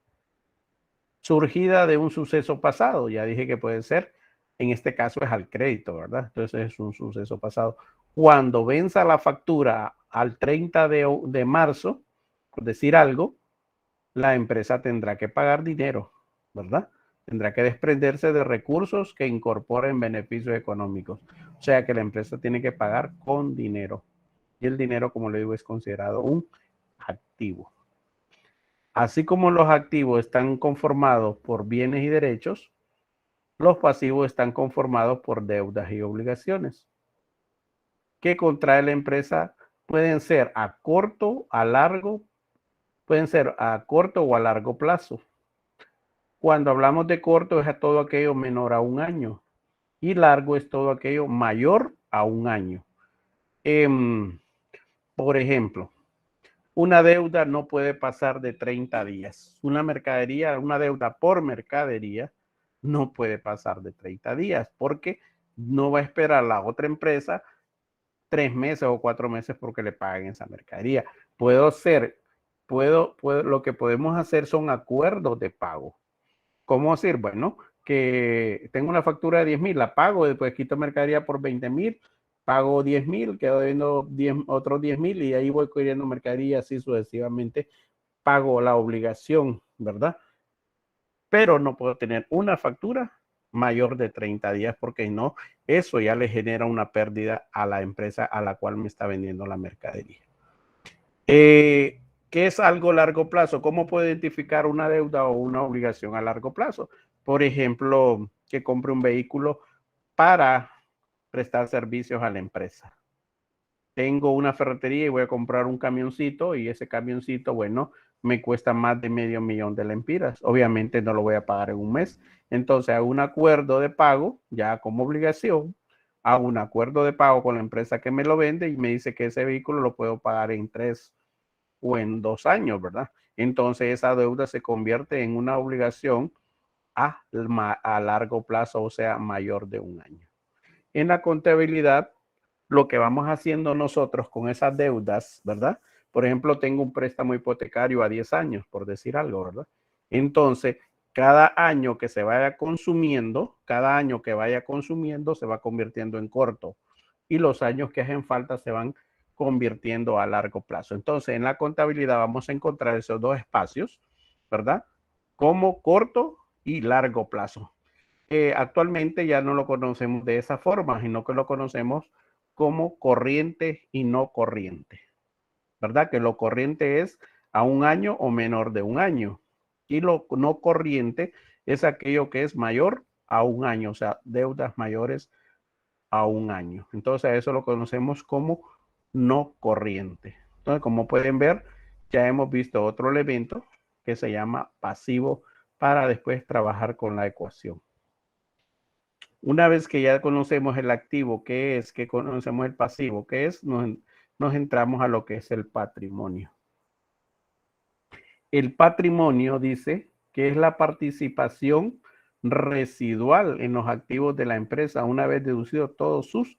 Surgida de un suceso pasado. Ya dije que puede ser, en este caso es al crédito, ¿verdad? Entonces es un suceso pasado. Cuando venza la factura al 30 de marzo, por decir algo, la empresa tendrá que pagar dinero, ¿verdad? Tendrá que desprenderse de recursos que incorporen beneficios económicos. O sea que la empresa tiene que pagar con dinero. Y el dinero, como le digo, es considerado un activo. Así como los activos están conformados por bienes y derechos, los pasivos están conformados por deudas y obligaciones que contrae la empresa. Pueden ser a corto, a largo, pueden ser a corto o a largo plazo. Cuando hablamos de corto es a todo aquello menor a un año y largo es todo aquello mayor a un año. Por ejemplo, una deuda no puede pasar de 30 días. Una deuda por mercadería no puede pasar de 30 días porque no va a esperar la otra empresa 3 meses o 4 meses porque le paguen esa mercadería. Lo que podemos hacer son acuerdos de pago. ¿Cómo decir? Bueno, que tengo una factura de 10,000, la pago, después quito mercadería por 20,000, pago 10,000, quedo debiendo otros 10,000 y ahí voy corriendo mercadería así sucesivamente, pago la obligación, ¿verdad? Pero no puedo tener una factura mayor de 30 días porque no, eso ya le genera una pérdida a la empresa a la cual me está vendiendo la mercadería. ¿Qué es algo a largo plazo? ¿Cómo puedo identificar una deuda o una obligación a largo plazo? Por ejemplo, que compre un vehículo para prestar servicios a la empresa. Tengo una ferretería y voy a comprar un camioncito y ese camioncito, bueno, me cuesta más de $500,000 de lempiras. Obviamente no lo voy a pagar en un mes. Entonces hago un acuerdo de pago ya como obligación. Hago un acuerdo de pago con la empresa que me lo vende y me dice que ese vehículo lo puedo pagar en 3 o en 2 años, ¿verdad? Entonces esa deuda se convierte en una obligación a largo plazo, o sea, mayor de un año. En la contabilidad, lo que vamos haciendo nosotros con esas deudas, ¿verdad? Por ejemplo, tengo un préstamo hipotecario a 10 años, por decir algo, ¿verdad? Entonces, cada año que se vaya consumiendo, se va convirtiendo en corto. Y los años que hacen falta se van convirtiendo a largo plazo. Entonces, en la contabilidad vamos a encontrar esos dos espacios, ¿verdad? Como corto y largo plazo. Actualmente ya no lo conocemos de esa forma, sino que lo conocemos como corriente y no corriente, ¿verdad? Que lo corriente es a un año o menor de un año. Y lo no corriente es aquello que es mayor a un año, o sea, deudas mayores a un año. Entonces, a eso lo conocemos como no corriente. Entonces, como pueden ver, ya hemos visto otro elemento que se llama pasivo para después trabajar con la ecuación. Una vez que ya conocemos el activo, ¿qué es? Que conocemos el pasivo, ¿qué es? Nos entramos a lo que es el patrimonio. El patrimonio dice que es la participación residual en los activos de la empresa una vez deducido todos sus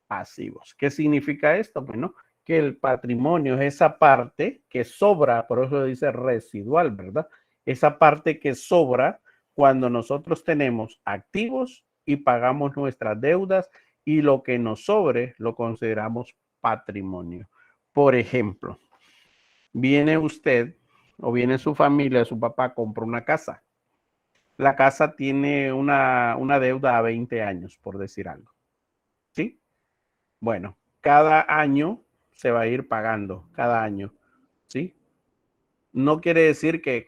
pasivos. ¿Qué significa esto? Bueno, que el patrimonio es esa parte que sobra, por eso dice residual, ¿verdad? Esa parte que sobra cuando nosotros tenemos activos y pagamos nuestras deudas y lo que nos sobre lo consideramos patrimonio. Por ejemplo, viene usted o viene su familia, su papá compra una casa. La casa tiene una deuda a 20 años, por decir algo. ¿Sí? Bueno, cada año se va a ir pagando, cada año, ¿sí? No quiere decir que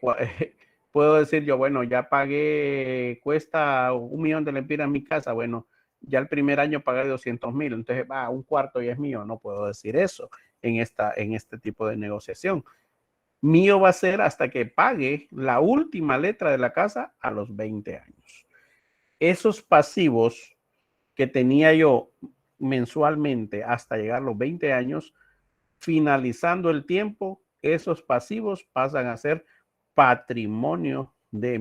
puedo decir yo, bueno, ya pagué, cuesta 1,000,000 de lempiras en mi casa, bueno, ya el primer año pagué 200,000, entonces va, un cuarto y es mío. No puedo decir eso en este tipo de negociación. Mío va a ser hasta que pague la última letra de la casa a los 20 años. Esos pasivos que tenía yo mensualmente hasta llegar a los 20 años, finalizando el tiempo, esos pasivos pasan a ser patrimonio de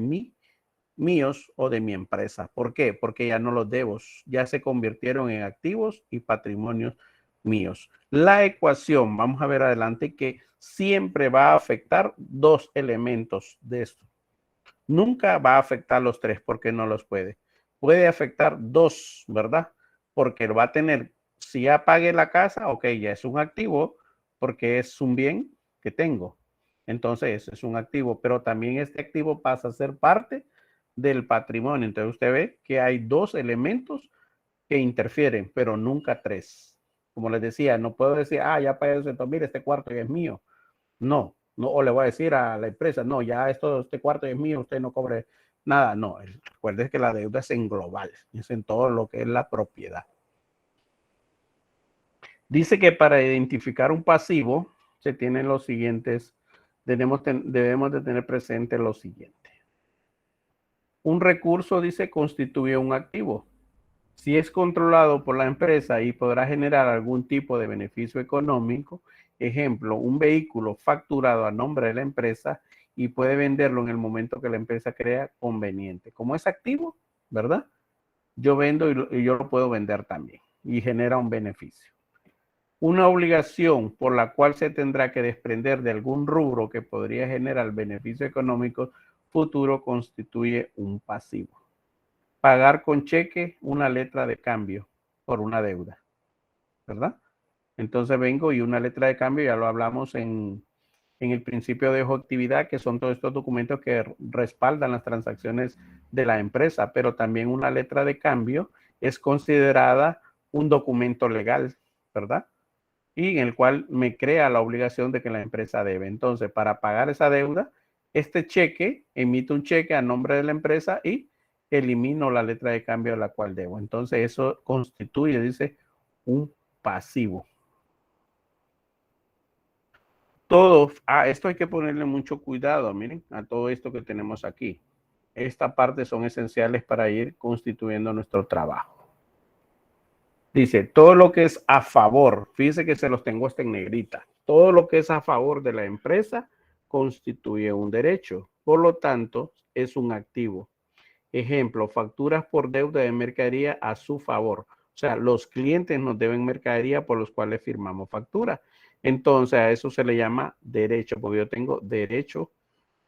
míos o de mi empresa. ¿Por qué? Porque ya no los debo, ya se convirtieron en activos y patrimonios míos. La ecuación, vamos a ver adelante, que siempre va a afectar dos elementos de esto. Nunca va a afectar los tres porque no los puede. Puede afectar dos, ¿verdad? Porque va a tener, si ya pagué la casa, ok, ya es un activo porque es un bien que tengo. Entonces es un activo, pero también este activo pasa a ser parte del patrimonio. Entonces usted ve que hay dos elementos que interfieren, pero nunca tres. Como les decía, no puedo decir, ya pagué 200,000, este cuarto ya es mío. No, o le voy a decir a la empresa, no, ya este cuarto es mío, usted no cobre nada. No, recuerde que la deuda es en global, es en todo lo que es la propiedad. Dice que para identificar un pasivo se tienen los siguientes, debemos de tener presente lo siguiente. Un recurso, dice, constituye un activo. Si es controlado por la empresa y podrá generar algún tipo de beneficio económico, ejemplo, un vehículo facturado a nombre de la empresa y puede venderlo en el momento que la empresa crea conveniente. Como es activo, ¿verdad? Yo vendo y yo lo puedo vender también y genera un beneficio. Una obligación por la cual se tendrá que desprender de algún rubro que podría generar beneficio económico futuro constituye un pasivo. Pagar con cheque una letra de cambio por una deuda, ¿verdad? Entonces vengo y una letra de cambio, ya lo hablamos en el principio de objetividad, que son todos estos documentos que respaldan las transacciones de la empresa, pero también una letra de cambio es considerada un documento legal, ¿verdad? Y en el cual me crea la obligación de que la empresa debe. Entonces, para pagar esa deuda, este cheque, emite un cheque a nombre de la empresa y elimino la letra de cambio a la cual debo. Entonces, eso constituye, dice, un pasivo. Todo, esto hay que ponerle mucho cuidado, miren, a todo esto que tenemos aquí. Esta parte son esenciales para ir constituyendo nuestro trabajo. Dice, todo lo que es a favor, fíjense que se los tengo hasta en negrita, todo lo que es a favor de la empresa constituye un derecho, por lo tanto, es un activo. Ejemplo, facturas por deuda de mercadería a su favor. O sea, los clientes nos deben mercadería por los cuales firmamos factura. Entonces, a eso se le llama derecho, porque yo tengo derecho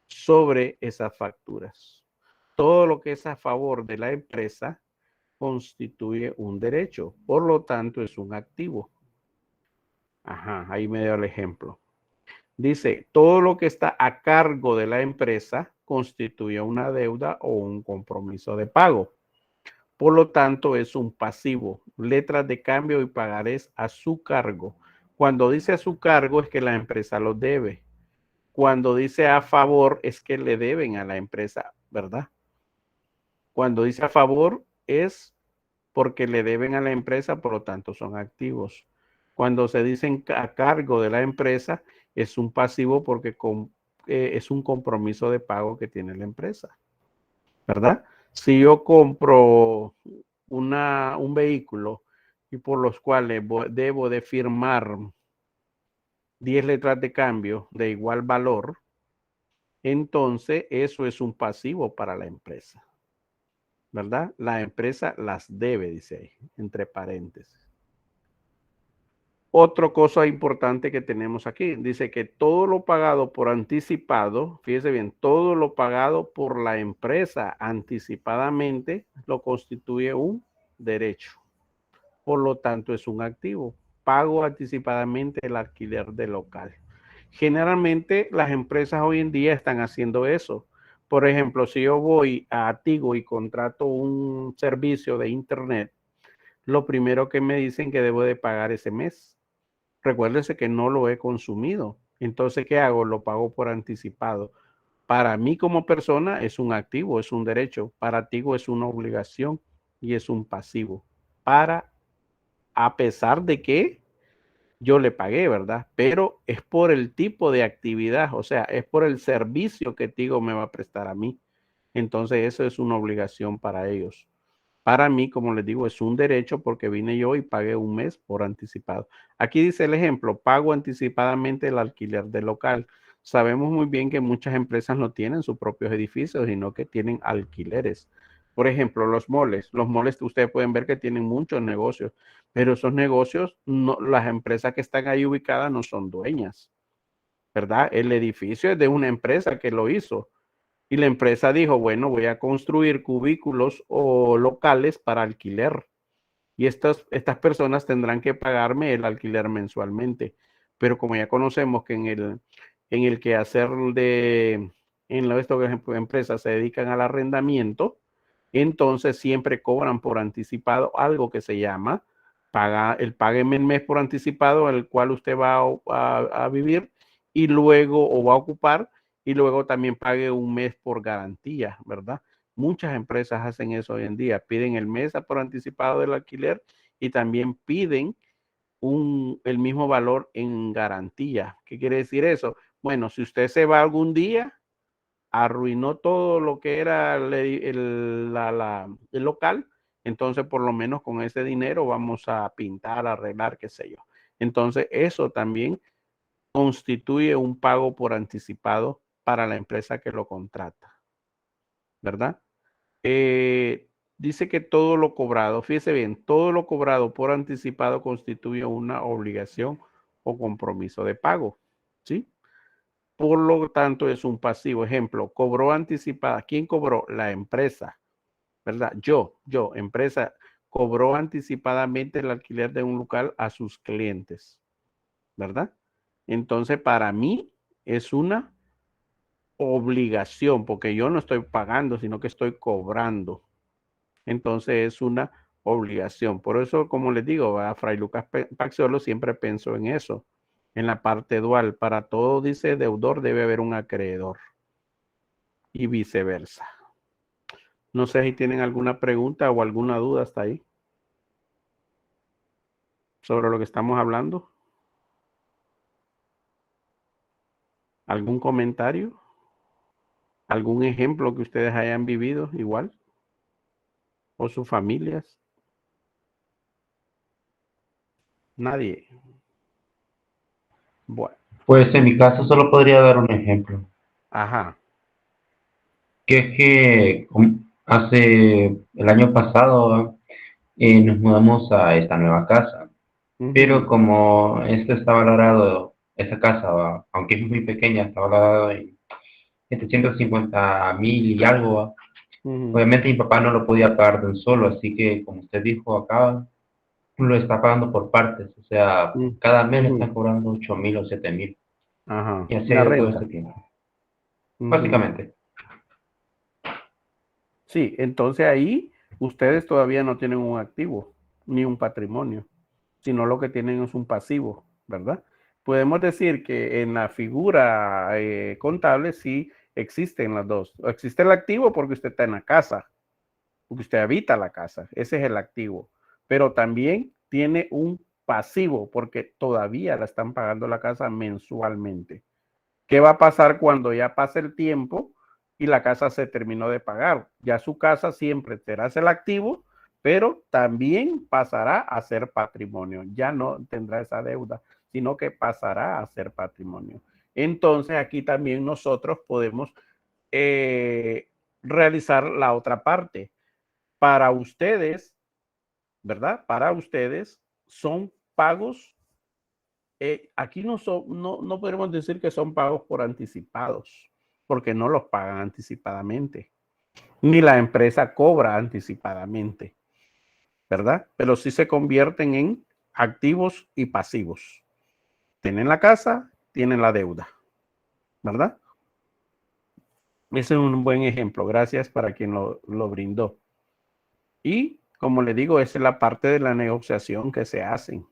sobre esas facturas. Todo lo que es a favor de la empresa constituye un derecho, por lo tanto es un activo. Ajá, ahí me dio el ejemplo. Dice, todo lo que está a cargo de la empresa constituye una deuda o un compromiso de pago. Por lo tanto, es un pasivo. Letras de cambio y pagarés a su cargo. Cuando dice a su cargo es que la empresa lo debe. Cuando dice a favor es que le deben a la empresa, ¿verdad? Cuando dice a favor es porque le deben a la empresa, por lo tanto son activos. Cuando se dicen a cargo de la empresa, es un pasivo porque es un compromiso de pago que tiene la empresa, ¿verdad? Si yo compro un vehículo y por los cuales debo de firmar 10 letras de cambio de igual valor, entonces eso es un pasivo para la empresa, ¿verdad? La empresa las debe, dice ahí, entre paréntesis. Otra cosa importante que tenemos aquí, dice que todo lo pagado por anticipado, fíjese bien, todo lo pagado por la empresa anticipadamente lo constituye un derecho. Por lo tanto, es un activo. Pago anticipadamente el alquiler del local. Generalmente las empresas hoy en día están haciendo eso. Por ejemplo, si yo voy a Tigo y contrato un servicio de internet, lo primero que me dicen que debo de pagar ese mes. Recuérdese que no lo he consumido. Entonces, ¿qué hago? Lo pago por anticipado. Para mí como persona es un activo, es un derecho. Para Tigo es una obligación y es un pasivo. A pesar de que yo le pagué, ¿verdad? Pero es por el tipo de actividad, o sea, es por el servicio que Tigo me va a prestar a mí. Entonces, eso es una obligación para ellos. Para mí, como les digo, es un derecho porque vine yo y pagué un mes por anticipado. Aquí dice el ejemplo, pago anticipadamente el alquiler del local. Sabemos muy bien que muchas empresas no tienen sus propios edificios, sino que tienen alquileres. Por ejemplo, los moles. Los moles que ustedes pueden ver que tienen muchos negocios, pero esos negocios, no, las empresas que están ahí ubicadas no son dueñas, ¿verdad? El edificio es de una empresa que lo hizo. Y la empresa dijo, bueno, voy a construir cubículos o locales para alquiler. Y estas personas tendrán que pagarme el alquiler mensualmente. Pero como ya conocemos que en el quehacer en estas empresas se dedican al arrendamiento, entonces siempre cobran por anticipado algo que se llama el págueme el mes por anticipado, el cual usted va a vivir y luego o va a ocupar y luego también pague un mes por garantía, ¿verdad? Muchas empresas hacen eso hoy en día, piden el mes por anticipado del alquiler y también piden el mismo valor en garantía. ¿Qué quiere decir eso? Bueno, si usted se va algún día, arruinó todo lo que era el local, Entonces, por lo menos con ese dinero vamos a pintar, arreglar, qué sé yo. Entonces, eso también constituye un pago por anticipado para la empresa que lo contrata, ¿verdad? Dice que todo lo cobrado, fíjese bien, todo lo cobrado por anticipado constituye una obligación o compromiso de pago, ¿sí? Por lo tanto, es un pasivo. Ejemplo, cobró anticipada. ¿Quién cobró? La empresa, ¿verdad? Empresa, cobró anticipadamente el alquiler de un local a sus clientes, ¿verdad? Entonces, para mí es una obligación, porque yo no estoy pagando, sino que estoy cobrando. Entonces, es una obligación. Por eso, como les digo, a Fray Lucas Paxiolo siempre pensó en eso, en la parte dual. Para todo, dice, deudor debe haber un acreedor y viceversa. No sé si tienen alguna pregunta o alguna duda hasta ahí sobre lo que estamos hablando. ¿Algún comentario? ¿Algún ejemplo que ustedes hayan vivido igual? ¿O sus familias? Nadie. Bueno, Pues en mi caso solo podría dar un ejemplo, ajá. que es que hace el año pasado nos mudamos a esta nueva casa, pero como esta está valorado, esa casa, aunque es muy pequeña, está valorado en 750.000 y algo, ¿va? Obviamente mi papá no lo podía pagar de un solo, así que como usted dijo acá, lo está pagando por partes, o sea, cada mes le están cobrando 8.000 o 7.000, Ajá. y así ha La ido todo renta. este tiempo. Básicamente. Sí, entonces ahí ustedes todavía no tienen un activo ni un patrimonio, sino lo que tienen es un pasivo, ¿verdad? Podemos decir que en la figura contable sí existen las dos. Existe el activo porque usted está en la casa, porque usted habita la casa, ese es el activo, pero también tiene un pasivo porque todavía la están pagando la casa mensualmente. ¿Qué va a pasar cuando ya pase el tiempo y la casa se terminó de pagar? Ya su casa siempre será el activo, pero también pasará a ser patrimonio. Ya no tendrá esa deuda, sino que pasará a ser patrimonio. Entonces aquí también nosotros podemos realizar la otra parte. Para ustedes, ¿verdad? Para ustedes son pagos. Aquí no podemos decir que son pagos por anticipados, porque no los pagan anticipadamente, ni la empresa cobra anticipadamente, ¿verdad? Pero sí se convierten en activos y pasivos. Tienen la casa, tienen la deuda, ¿verdad? Ese es un buen ejemplo. Gracias para quien lo brindó. Y como le digo, esa es la parte de la negociación que se hacen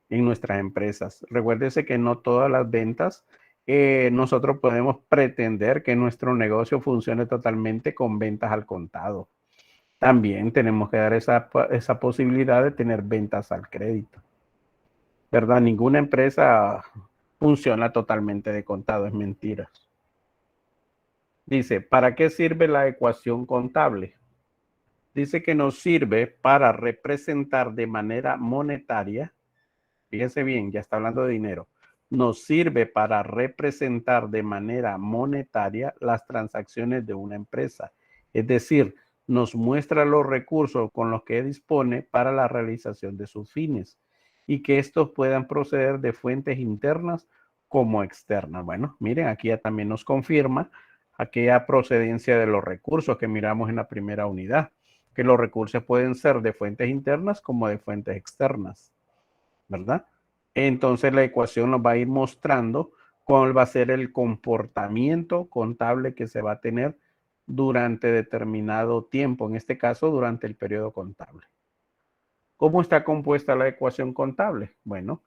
en nuestras empresas. Recuérdese que no todas las ventas nosotros podemos pretender que nuestro negocio funcione totalmente con ventas al contado. También tenemos que dar esa posibilidad de tener ventas al crédito, ¿verdad? Ninguna empresa funciona totalmente de contado, es mentira. Dice, ¿para qué sirve la ecuación contable? Dice que nos sirve para representar de manera monetaria. Fíjense bien, ya está hablando de dinero. Nos sirve para representar de manera monetaria las transacciones de una empresa. Es decir, nos muestra los recursos con los que dispone para la realización de sus fines y que estos puedan proceder de fuentes internas como externas. Bueno, miren, aquí ya también nos confirma aquella procedencia de los recursos que miramos en la primera unidad, que los recursos pueden ser de fuentes internas como de fuentes externas, ¿verdad? Entonces la ecuación nos va a ir mostrando cuál va a ser el comportamiento contable que se va a tener durante determinado tiempo, en este caso durante el periodo contable. ¿Cómo está compuesta la ecuación contable? Bueno,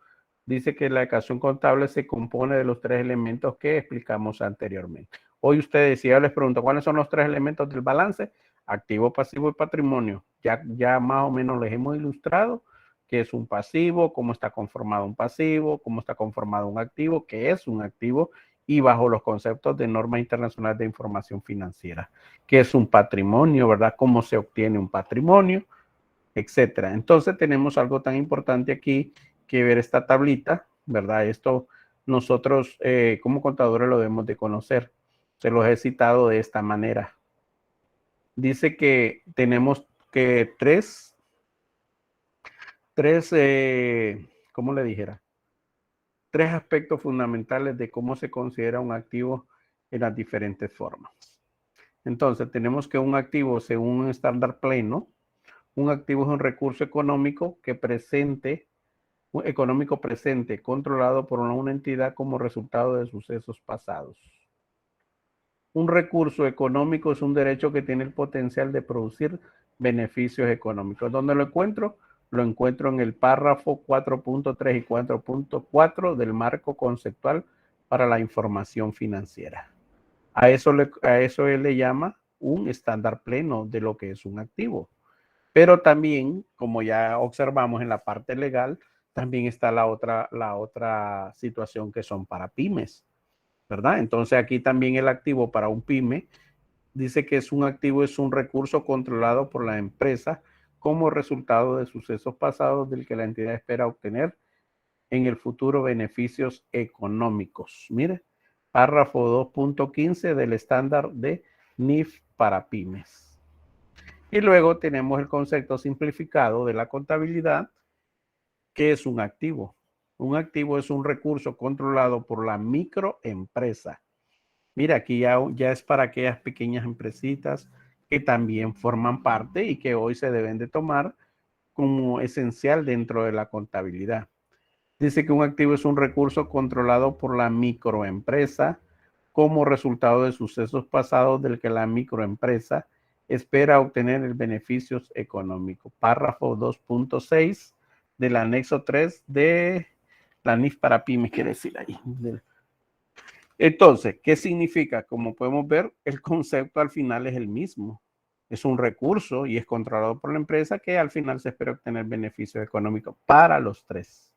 dice que la ecuación contable se compone de los tres elementos que explicamos anteriormente. Hoy ustedes, si yo les pregunto, ¿cuáles son los tres elementos del balance? Activo, pasivo y patrimonio. Ya más o menos les hemos ilustrado qué es un pasivo, cómo está conformado un pasivo, cómo está conformado un activo, qué es un activo y bajo los conceptos de normas internacionales de información financiera, que es un patrimonio, ¿verdad? Cómo se obtiene un patrimonio, etcétera. Entonces tenemos algo tan importante aquí que ver esta tablita, ¿verdad? Esto nosotros como contadores lo debemos de conocer. Se los he citado de esta manera. Dice que tenemos que tres, ¿cómo le dijera? Tres aspectos fundamentales de cómo se considera un activo en las diferentes formas. Entonces, tenemos que un activo, según un estándar pleno, un activo es un recurso económico presente, controlado por una entidad como resultado de sucesos pasados. Un recurso económico es un derecho que tiene el potencial de producir beneficios económicos. ¿Dónde lo encuentro? Lo encuentro en el párrafo 4.3 y 4.4 del marco conceptual para la información financiera. A eso él le llama un estándar pleno de lo que es un activo. Pero también, como ya observamos en la parte legal, también está la otra situación que son para pymes, ¿verdad? Entonces aquí también el activo para un pyme dice que es un activo, es un recurso controlado por la empresa como resultado de sucesos pasados del que la entidad espera obtener en el futuro beneficios económicos. Mire, párrafo 2.15 del estándar de NIF para pymes. Y luego tenemos el concepto simplificado de la contabilidad, que es un activo. Un activo es un recurso controlado por la microempresa. Mira, aquí ya es para aquellas pequeñas empresitas que también forman parte y que hoy se deben de tomar como esencial dentro de la contabilidad. Dice que un activo es un recurso controlado por la microempresa como resultado de sucesos pasados del que la microempresa espera obtener el beneficios económicos. Párrafo 2.6 del anexo 3 de la NIF para pymes, quiere decir ahí. Entonces, ¿qué significa? Como podemos ver, el concepto al final es el mismo. Es un recurso y es controlado por la empresa que al final se espera obtener beneficios económicos para los tres.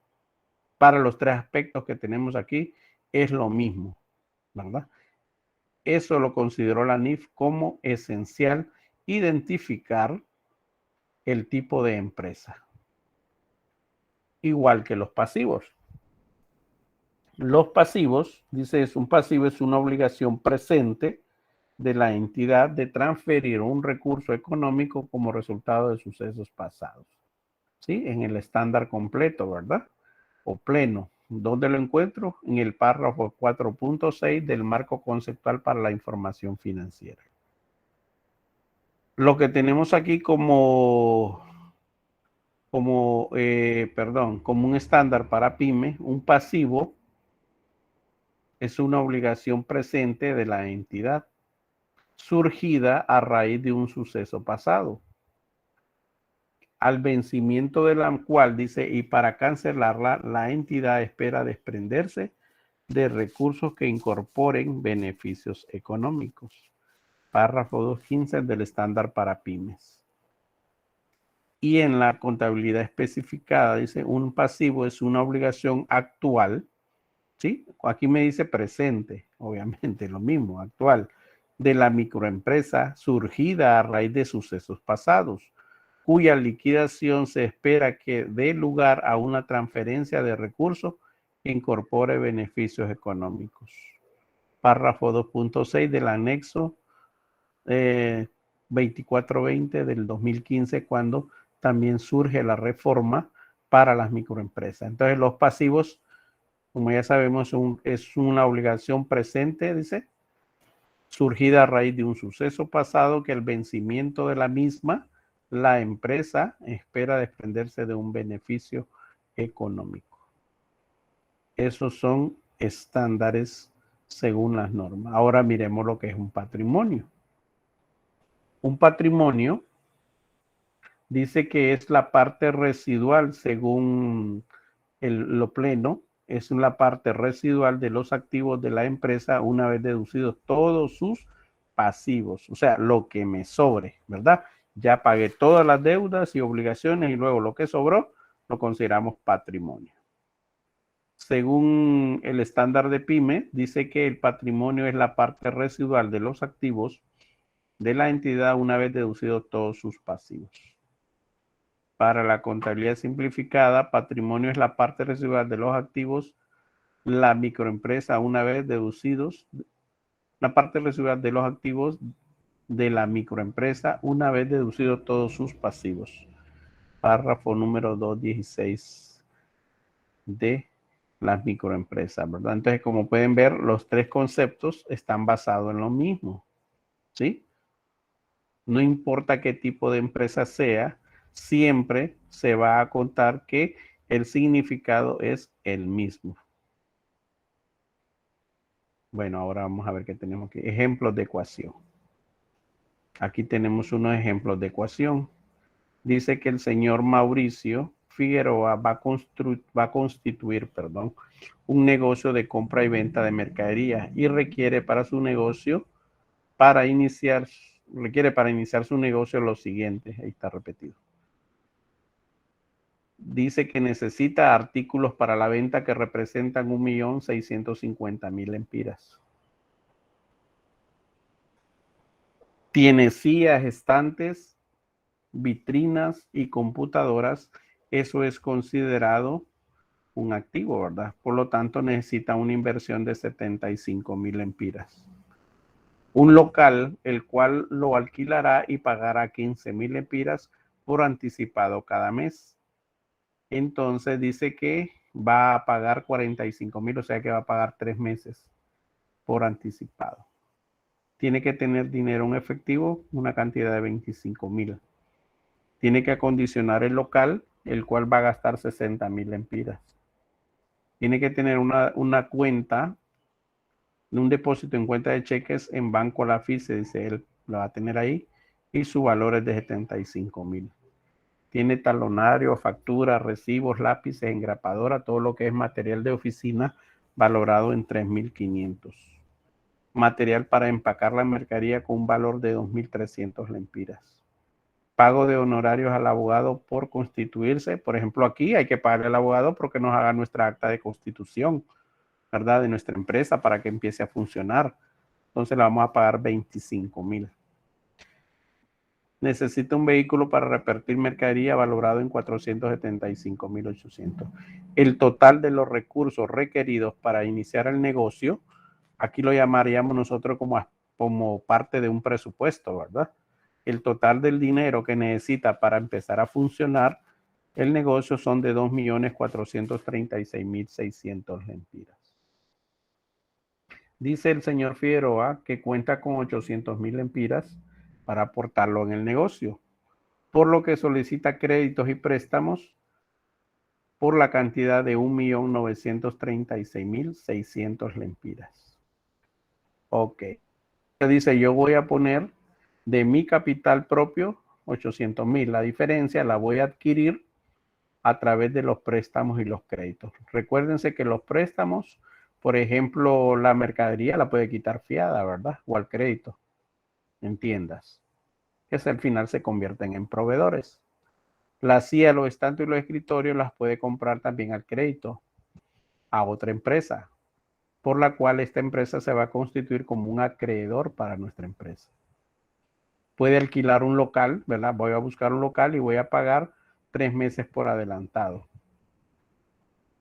Para los tres aspectos que tenemos aquí es lo mismo, ¿verdad? Eso lo consideró la NIF como esencial, identificar el tipo de empresa. Igual que los pasivos. Los pasivos, dice, un pasivo es una obligación presente de la entidad de transferir un recurso económico como resultado de sucesos pasados. ¿Sí? En el estándar completo, ¿verdad? O pleno. ¿Dónde lo encuentro? En el párrafo 4.6 del marco conceptual para la información financiera. Lo que tenemos aquí como un estándar para pyme, un pasivo es una obligación presente de la entidad surgida a raíz de un suceso pasado, al vencimiento de la cual dice, y para cancelarla, la entidad espera desprenderse de recursos que incorporen beneficios económicos. Párrafo 2.15 del estándar para pymes. Y en la contabilidad especificada dice, un pasivo es una obligación actual, ¿sí? Aquí me dice presente, obviamente lo mismo, actual, de la microempresa surgida a raíz de sucesos pasados, cuya liquidación se espera que dé lugar a una transferencia de recursos que incorpore beneficios económicos. Párrafo 2.6 del anexo 2420 del 2015, cuando también surge la reforma para las microempresas. Entonces, los pasivos, como ya sabemos, es una obligación presente, dice, surgida a raíz de un suceso pasado que el vencimiento de la misma, la empresa espera desprenderse de un beneficio económico. Esos son estándares según las normas. Ahora miremos lo que es un patrimonio. Un patrimonio dice que es la parte residual según lo pleno, es la parte residual de los activos de la empresa una vez deducidos todos sus pasivos, o sea, lo que me sobre, ¿verdad? Ya pagué todas las deudas y obligaciones y luego lo que sobró lo consideramos patrimonio. Según el estándar de PYME, dice que el patrimonio es la parte residual de los activos de la entidad una vez deducidos todos sus pasivos. Para la contabilidad simplificada, patrimonio es la parte residual de los activos, la microempresa una vez deducidos, la parte residual de los activos de la microempresa una vez deducidos todos sus pasivos. Párrafo número 216 de las microempresas, ¿verdad? Entonces, como pueden ver, los tres conceptos están basados en lo mismo, ¿sí? No importa qué tipo de empresa sea, siempre se va a contar que el significado es el mismo. Bueno, ahora vamos a ver qué tenemos aquí. Ejemplos de ecuación. Aquí tenemos unos ejemplos de ecuación. Dice que el señor Mauricio Figueroa va a constituir un negocio de compra y venta de mercadería y requiere para iniciar su negocio lo siguiente. Ahí está repetido. Dice que necesita artículos para la venta que representan 1.650.000 lempiras. Tiene sillas, estantes, vitrinas y computadoras. Eso es considerado un activo, ¿verdad? Por lo tanto, necesita una inversión de 75.000 lempiras. Un local, el cual lo alquilará y pagará 15.000 lempiras por anticipado cada mes. Entonces dice que va a pagar 45.000, o sea que va a pagar 3 meses por anticipado. Tiene que tener dinero en efectivo, una cantidad de 25.000. Tiene que acondicionar el local, el cual va a gastar 60.000 lempiras. Tiene que tener una cuenta, un depósito en cuenta de cheques en Banco Lafice, dice él, lo va a tener ahí, y su valor es de 75.000. Tiene talonario, factura, recibos, lápices, engrapadora, todo lo que es material de oficina valorado en 3.500. Material para empacar la mercadería con un valor de 2.300 lempiras. Pago de honorarios al abogado por constituirse. Por ejemplo, aquí hay que pagarle al abogado porque nos haga nuestra acta de constitución, ¿verdad? De nuestra empresa para que empiece a funcionar. Entonces le vamos a pagar 25.000. Necesita un vehículo para repartir mercadería valorado en 475.800. El total de los recursos requeridos para iniciar el negocio, aquí lo llamaríamos nosotros como parte de un presupuesto, ¿verdad? El total del dinero que necesita para empezar a funcionar el negocio son de 2.436.600 lempiras. Dice el señor Figueroa que cuenta con 800.000 lempiras para aportarlo en el negocio, por lo que solicita créditos y préstamos por la cantidad de 1.936.600 lempiras. Ok. Dice, yo voy a poner de mi capital propio 800.000. La diferencia la voy a adquirir a través de los préstamos y los créditos. Recuérdense que los préstamos, por ejemplo, la mercadería la puede quitar fiada, ¿verdad? O al crédito en tiendas, que al final se convierten en proveedores. La silla, los estantes y los escritorios las puede comprar también al crédito a otra empresa, por la cual esta empresa se va a constituir como un acreedor para nuestra empresa. Puede alquilar un local, ¿verdad? Voy a buscar un local y voy a pagar 3 meses por adelantado.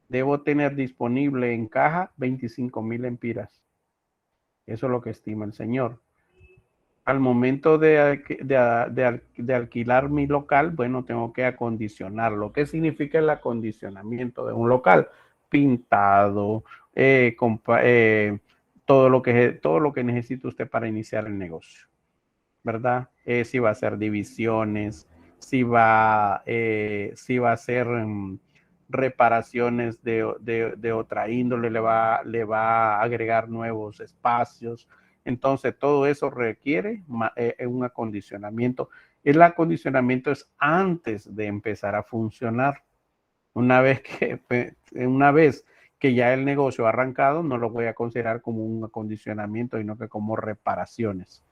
Debo tener disponible en caja 25.000 lempiras. Eso es lo que estima el señor. Al momento de alquilar mi local, bueno, tengo que acondicionarlo. ¿Qué significa el acondicionamiento de un local? Pintado, todo lo que necesita usted para iniciar el negocio, ¿verdad? Si va a hacer divisiones, si va a hacer reparaciones de otra índole, le va a agregar nuevos espacios. Entonces, todo eso requiere un acondicionamiento. El acondicionamiento es antes de empezar a funcionar. Una vez que ya el negocio ha arrancado, no lo voy a considerar como un acondicionamiento, sino que como reparaciones.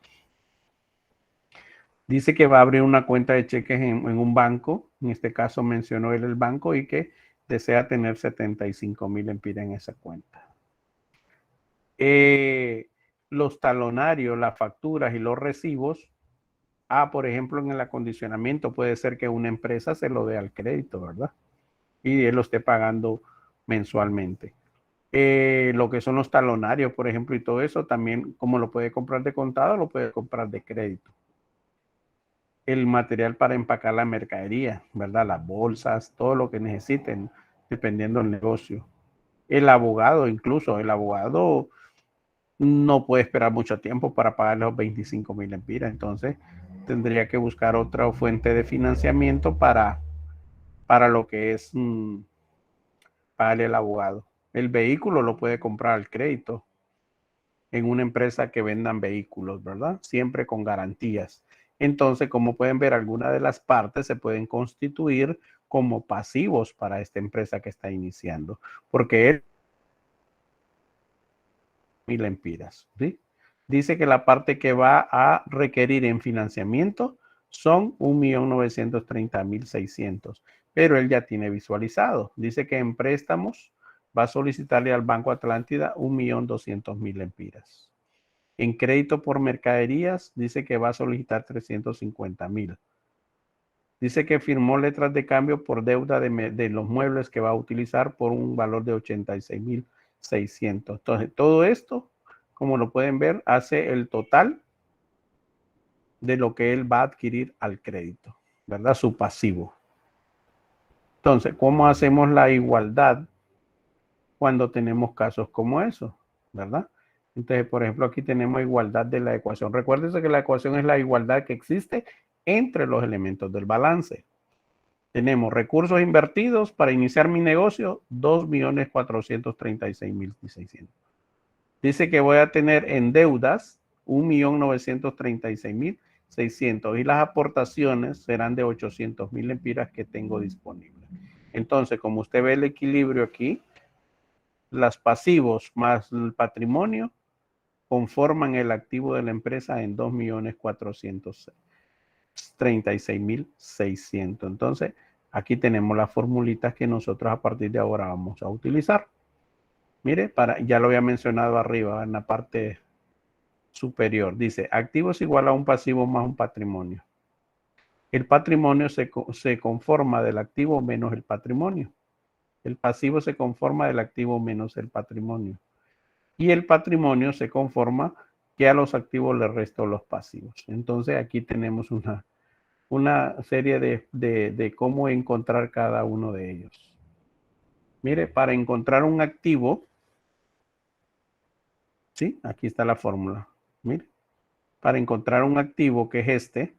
Dice que va a abrir una cuenta de cheques en un banco. En este caso mencionó él el banco y que desea tener 75,000 lempiras en esa cuenta. Los talonarios, las facturas y los recibos. Por ejemplo, en el acondicionamiento puede ser que una empresa se lo dé al crédito, ¿verdad? Y él lo esté pagando mensualmente. Lo que son los talonarios, por ejemplo, y todo eso también, como lo puede comprar de contado, lo puede comprar de crédito. El material para empacar la mercadería, ¿verdad? Las bolsas, todo lo que necesiten, dependiendo del negocio. El abogado, incluso, el abogado no puede esperar mucho tiempo para pagar los 25,000 lempiras, entonces tendría que buscar otra fuente de financiamiento para lo que es pagarle al abogado. El vehículo lo puede comprar al crédito en una empresa que vendan vehículos, ¿verdad? Siempre con garantías. Entonces, como pueden ver, algunas de las partes se pueden constituir como pasivos para esta empresa que está iniciando, porque es 1,000 lempiras, ¿sí? Dice que la parte que va a requerir en financiamiento son 1,930,600, pero él ya tiene visualizado. Dice que en préstamos va a solicitarle al Banco Atlántida 1,200,000 lempiras. En crédito por mercaderías dice que va a solicitar 350,000. Dice que firmó letras de cambio por deuda de los muebles que va a utilizar por un valor de 86,600. Entonces, todo esto, como lo pueden ver, hace el total de lo que él va a adquirir al crédito, ¿verdad? Su pasivo. Entonces, ¿cómo hacemos la igualdad cuando tenemos casos como esos, ¿verdad? Entonces, por ejemplo, aquí tenemos igualdad de la ecuación. Recuérdense que la ecuación es la igualdad que existe entre los elementos del balance. Tenemos recursos invertidos para iniciar mi negocio, 2,436,600. Dice que voy a tener en deudas 1,936,600 y las aportaciones serán de 800,000 lempiras que tengo disponibles. Entonces, como usted ve el equilibrio aquí, los pasivos más el patrimonio conforman el activo de la empresa en 2,436,600. Entonces, aquí tenemos las formulitas que nosotros a partir de ahora vamos a utilizar. Mire, ya lo había mencionado arriba en la parte superior. Dice, activo es igual a un pasivo más un patrimonio. El patrimonio se conforma del activo menos el patrimonio. El pasivo se conforma del activo menos el patrimonio. Y el patrimonio se conforma que a los activos le resto los pasivos. Entonces aquí tenemos una serie de cómo encontrar cada uno de ellos. Mire, para encontrar un activo, ¿sí? Aquí está la fórmula. Mire, para encontrar un activo que es este,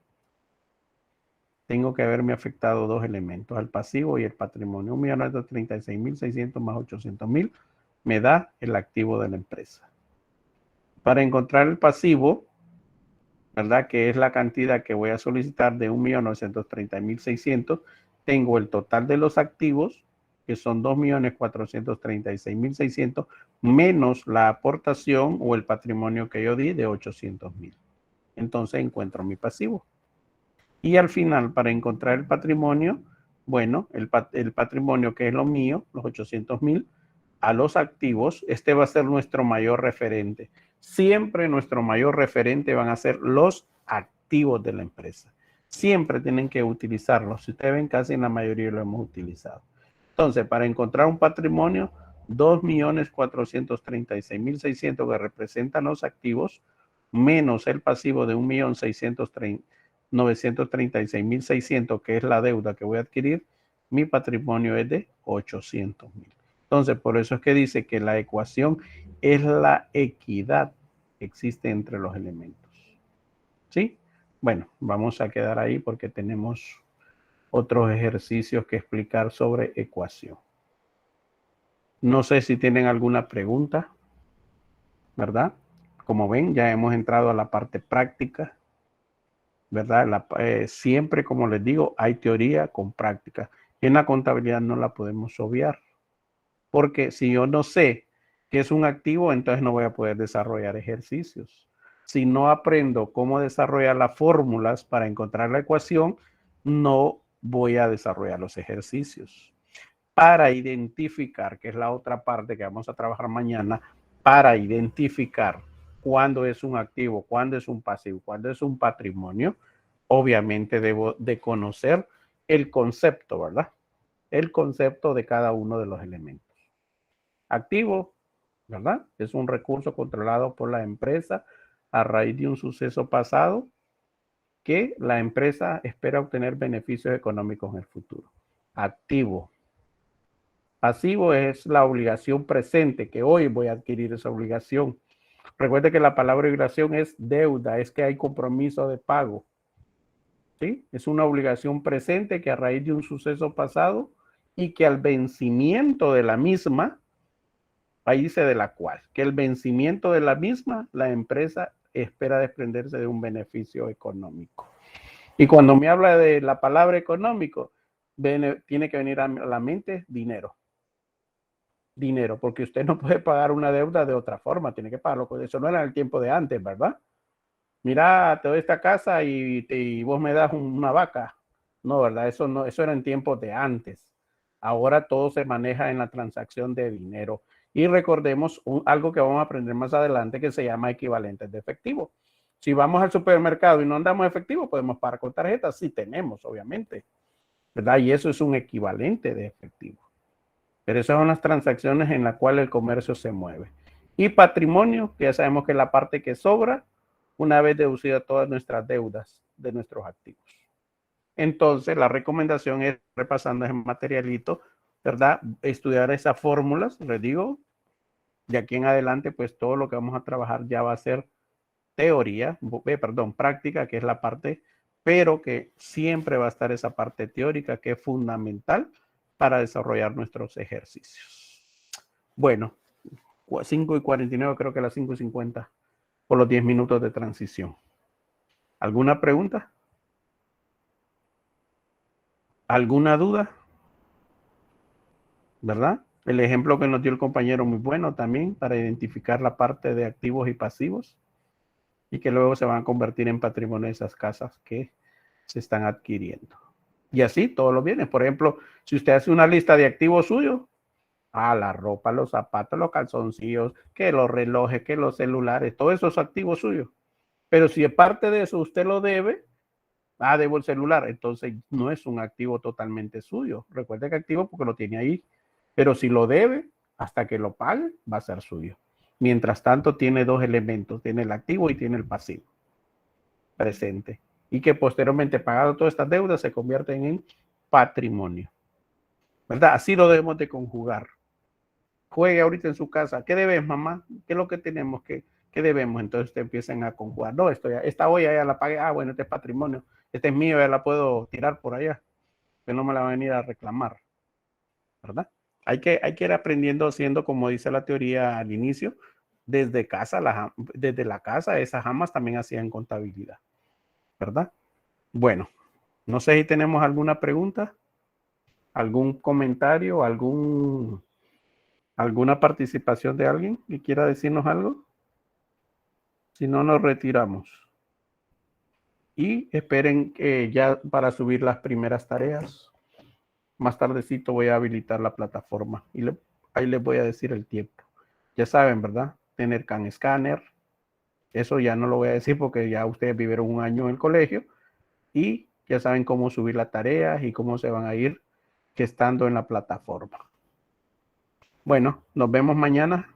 tengo que haberme afectado dos elementos, el pasivo y el patrimonio. 1,936,600 más 800,000 me da el activo de la empresa. Para encontrar el pasivo, ¿verdad? Que es la cantidad que voy a solicitar de 1,930,600, tengo el total de los activos, que son 2,436,600, menos la aportación o el patrimonio que yo di de 800,000. Entonces encuentro mi pasivo. Y al final, para encontrar el patrimonio, bueno, el patrimonio que es lo mío, los 800,000, a los activos, este va a ser nuestro mayor referente. Siempre nuestro mayor referente van a ser los activos de la empresa. Siempre tienen que utilizarlos. Si ustedes ven, casi en la mayoría lo hemos utilizado. Entonces, para encontrar un patrimonio, 2,436,600 que representan los activos, menos el pasivo de 1,936,600, que es la deuda que voy a adquirir, mi patrimonio es de 800,000. Entonces, por eso es que dice que la ecuación es la equidad que existe entre los elementos. ¿Sí? Bueno, vamos a quedar ahí porque tenemos otros ejercicios que explicar sobre ecuación. No sé si tienen alguna pregunta, ¿verdad? Como ven, ya hemos entrado a la parte práctica, ¿verdad? Siempre, como les digo, hay teoría con práctica. En la contabilidad no la podemos obviar, porque si yo no sé qué es un activo, entonces no voy a poder desarrollar ejercicios. Si no aprendo cómo desarrollar las fórmulas para encontrar la ecuación, no voy a desarrollar los ejercicios. para identificar, que es la otra parte que vamos a trabajar mañana, para identificar cuándo es un activo, cuándo es un pasivo, cuándo es un patrimonio. Obviamente debo de conocer el concepto, ¿verdad? El concepto de cada uno de los elementos. Activo, ¿verdad? Es un recurso controlado por la empresa a raíz de un suceso pasado que la empresa espera obtener beneficios económicos en el futuro. Activo. Pasivo es la obligación presente, que hoy voy a adquirir esa obligación. Recuerde que la palabra obligación es deuda, es que hay compromiso de pago. ¿Sí? Es una obligación presente que a raíz de un suceso pasado y que al vencimiento de la misma, ahí dice de la cual, que el vencimiento de la misma, la empresa espera desprenderse de un beneficio económico. Y cuando me habla de la palabra económico, tiene que venir a la mente dinero. Dinero, porque usted no puede pagar una deuda de otra forma, tiene que pagarlo. Eso no era el tiempo de antes, ¿verdad? Mira, te doy esta casa y vos me das una vaca. No, ¿verdad? Eso no, eso era en tiempos de antes. Ahora todo se maneja en la transacción de dinero. Y recordemos algo que vamos a aprender más adelante que se llama equivalentes de efectivo. Si vamos al supermercado y no andamos efectivo, podemos pagar con tarjetas. Sí tenemos, obviamente, ¿verdad? Y eso es un equivalente de efectivo. Pero esas son las transacciones en las cuales el comercio se mueve. Y patrimonio, que ya sabemos que es la parte que sobra una vez deducidas todas nuestras deudas de nuestros activos. Entonces, la recomendación es, repasando ese materialito, ¿verdad? Estudiar esas fórmulas, les digo, de aquí en adelante, pues todo lo que vamos a trabajar ya va a ser teoría, práctica, que es la parte, pero que siempre va a estar esa parte teórica que es fundamental para desarrollar nuestros ejercicios. Bueno, 5:49, creo que a las 5:50 por los 10 minutos de transición. ¿Alguna pregunta? ¿Alguna duda? ¿Verdad? El ejemplo que nos dio el compañero muy bueno también para identificar la parte de activos y pasivos y que luego se van a convertir en patrimonio de esas casas que se están adquiriendo. Y así todos los bienes. Por ejemplo, si usted hace una lista de activos suyos, la ropa, los zapatos, los calzoncillos, que los relojes, que los celulares, todos esos activos suyos. Pero si parte de eso usted lo debe, debo el celular, entonces no es un activo totalmente suyo. Recuerde que activo porque lo tiene ahí, pero si lo debe, hasta que lo pague, va a ser suyo. Mientras tanto, tiene dos elementos, tiene el activo y tiene el pasivo presente. Y que posteriormente, pagado todas estas deudas, se convierten en patrimonio. ¿Verdad? Así lo debemos de conjugar. Juegue ahorita en su casa. ¿Qué debes, mamá? ¿Qué es lo que tenemos? ¿Qué debemos? Entonces te empiezan a conjugar. No, esta olla ya la pagué. Bueno, este es patrimonio. Este es mío, ya la puedo tirar por allá. Que no me la va a venir a reclamar. ¿Verdad? Hay que ir aprendiendo, haciendo como dice la teoría al inicio, desde casa, desde la casa, esas amas también hacían contabilidad. ¿Verdad? Bueno, no sé si tenemos alguna pregunta, algún comentario, alguna participación de alguien que quiera decirnos algo. Si no, nos retiramos. Y esperen ya para subir las primeras tareas. Más tardecito voy a habilitar la plataforma y ahí les voy a decir el tiempo. Ya saben, ¿verdad? Tener CanScanner. Eso ya no lo voy a decir porque ya ustedes vivieron un año en el colegio y ya saben cómo subir las tareas y cómo se van a ir estando en la plataforma. Bueno, nos vemos mañana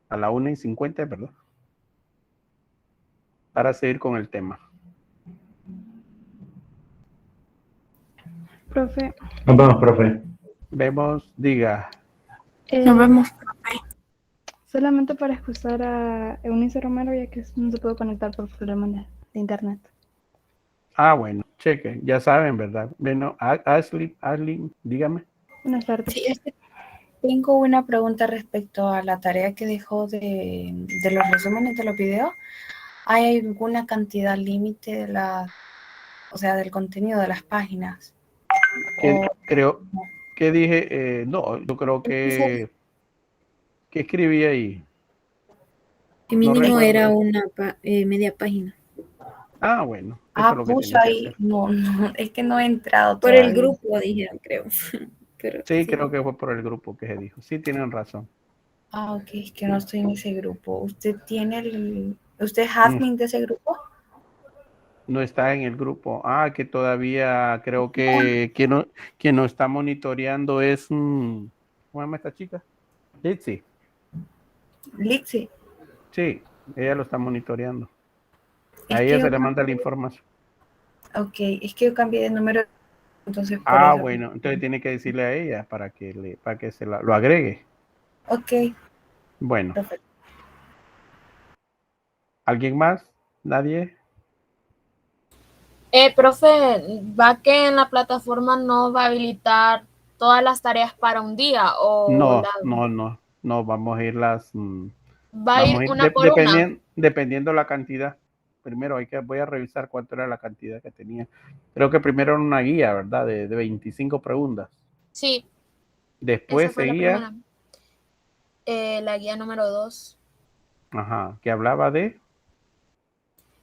a la 1:50, ¿verdad? Para seguir con el tema. Profe. Nos vemos, profe. Vemos, diga. Nos vemos, profe. Solamente para excusar a Eunice Romero, ya que no se pudo conectar por problemas de internet. Bueno, cheque, ya saben, ¿verdad? Bueno, Ashley, dígame. Buenas tardes. Sí, tengo una pregunta respecto a la tarea que dejó de los resúmenes de los videos. ¿Hay alguna cantidad límite del contenido de las páginas? Creo que dije, no, yo creo que escribí ahí. El mínimo No era una media página. Bueno. Eso es lo que puso tiene que ahí. hacer. No, es que no he entrado Por todavía. el grupo, dijeron, creo. pero Sí, creo que fue por el grupo que se dijo. Sí, tienen razón. Ah, ok, es que no estoy en ese grupo. ¿Usted usted es admin de ese grupo? No está en el grupo. Ah, que todavía creo que quien no está monitoreando es ¿cómo se llama esta chica? Litzy. Lixi. Sí, ella lo está monitoreando. Es A que ella yo se le manda la información. Ok, es que yo cambié de número, entonces por Ah, eso. bueno, entonces tiene que decirle a ella para que lo agregue. Ok, Bueno, perfecto. ¿alguien más? ¿Nadie? Profe, ¿va que en la plataforma no va a habilitar todas las tareas para un día o No, vamos a irlas, va a ir una por una? dependiendo la cantidad. Primero voy a revisar cuánto era la cantidad que tenía. Creo que primero era una guía, ¿verdad? De 25 preguntas. Sí, esa Después fue la seguía, primera. La guía número 2. ajá, que hablaba de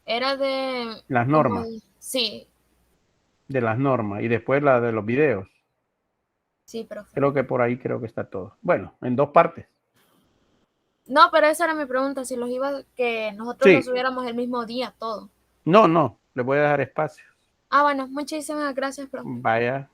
Era de, las como, normas, sí, de las normas. Y después la de los videos. sí, profe. Creo que por ahí creo que está todo. Bueno, en 2 partes. No, pero esa era mi pregunta, si los iba, que nosotros los Sí, subiéramos el mismo día, todo. no, le voy a dejar espacio. Ah, bueno, muchísimas gracias, profe. Vaya.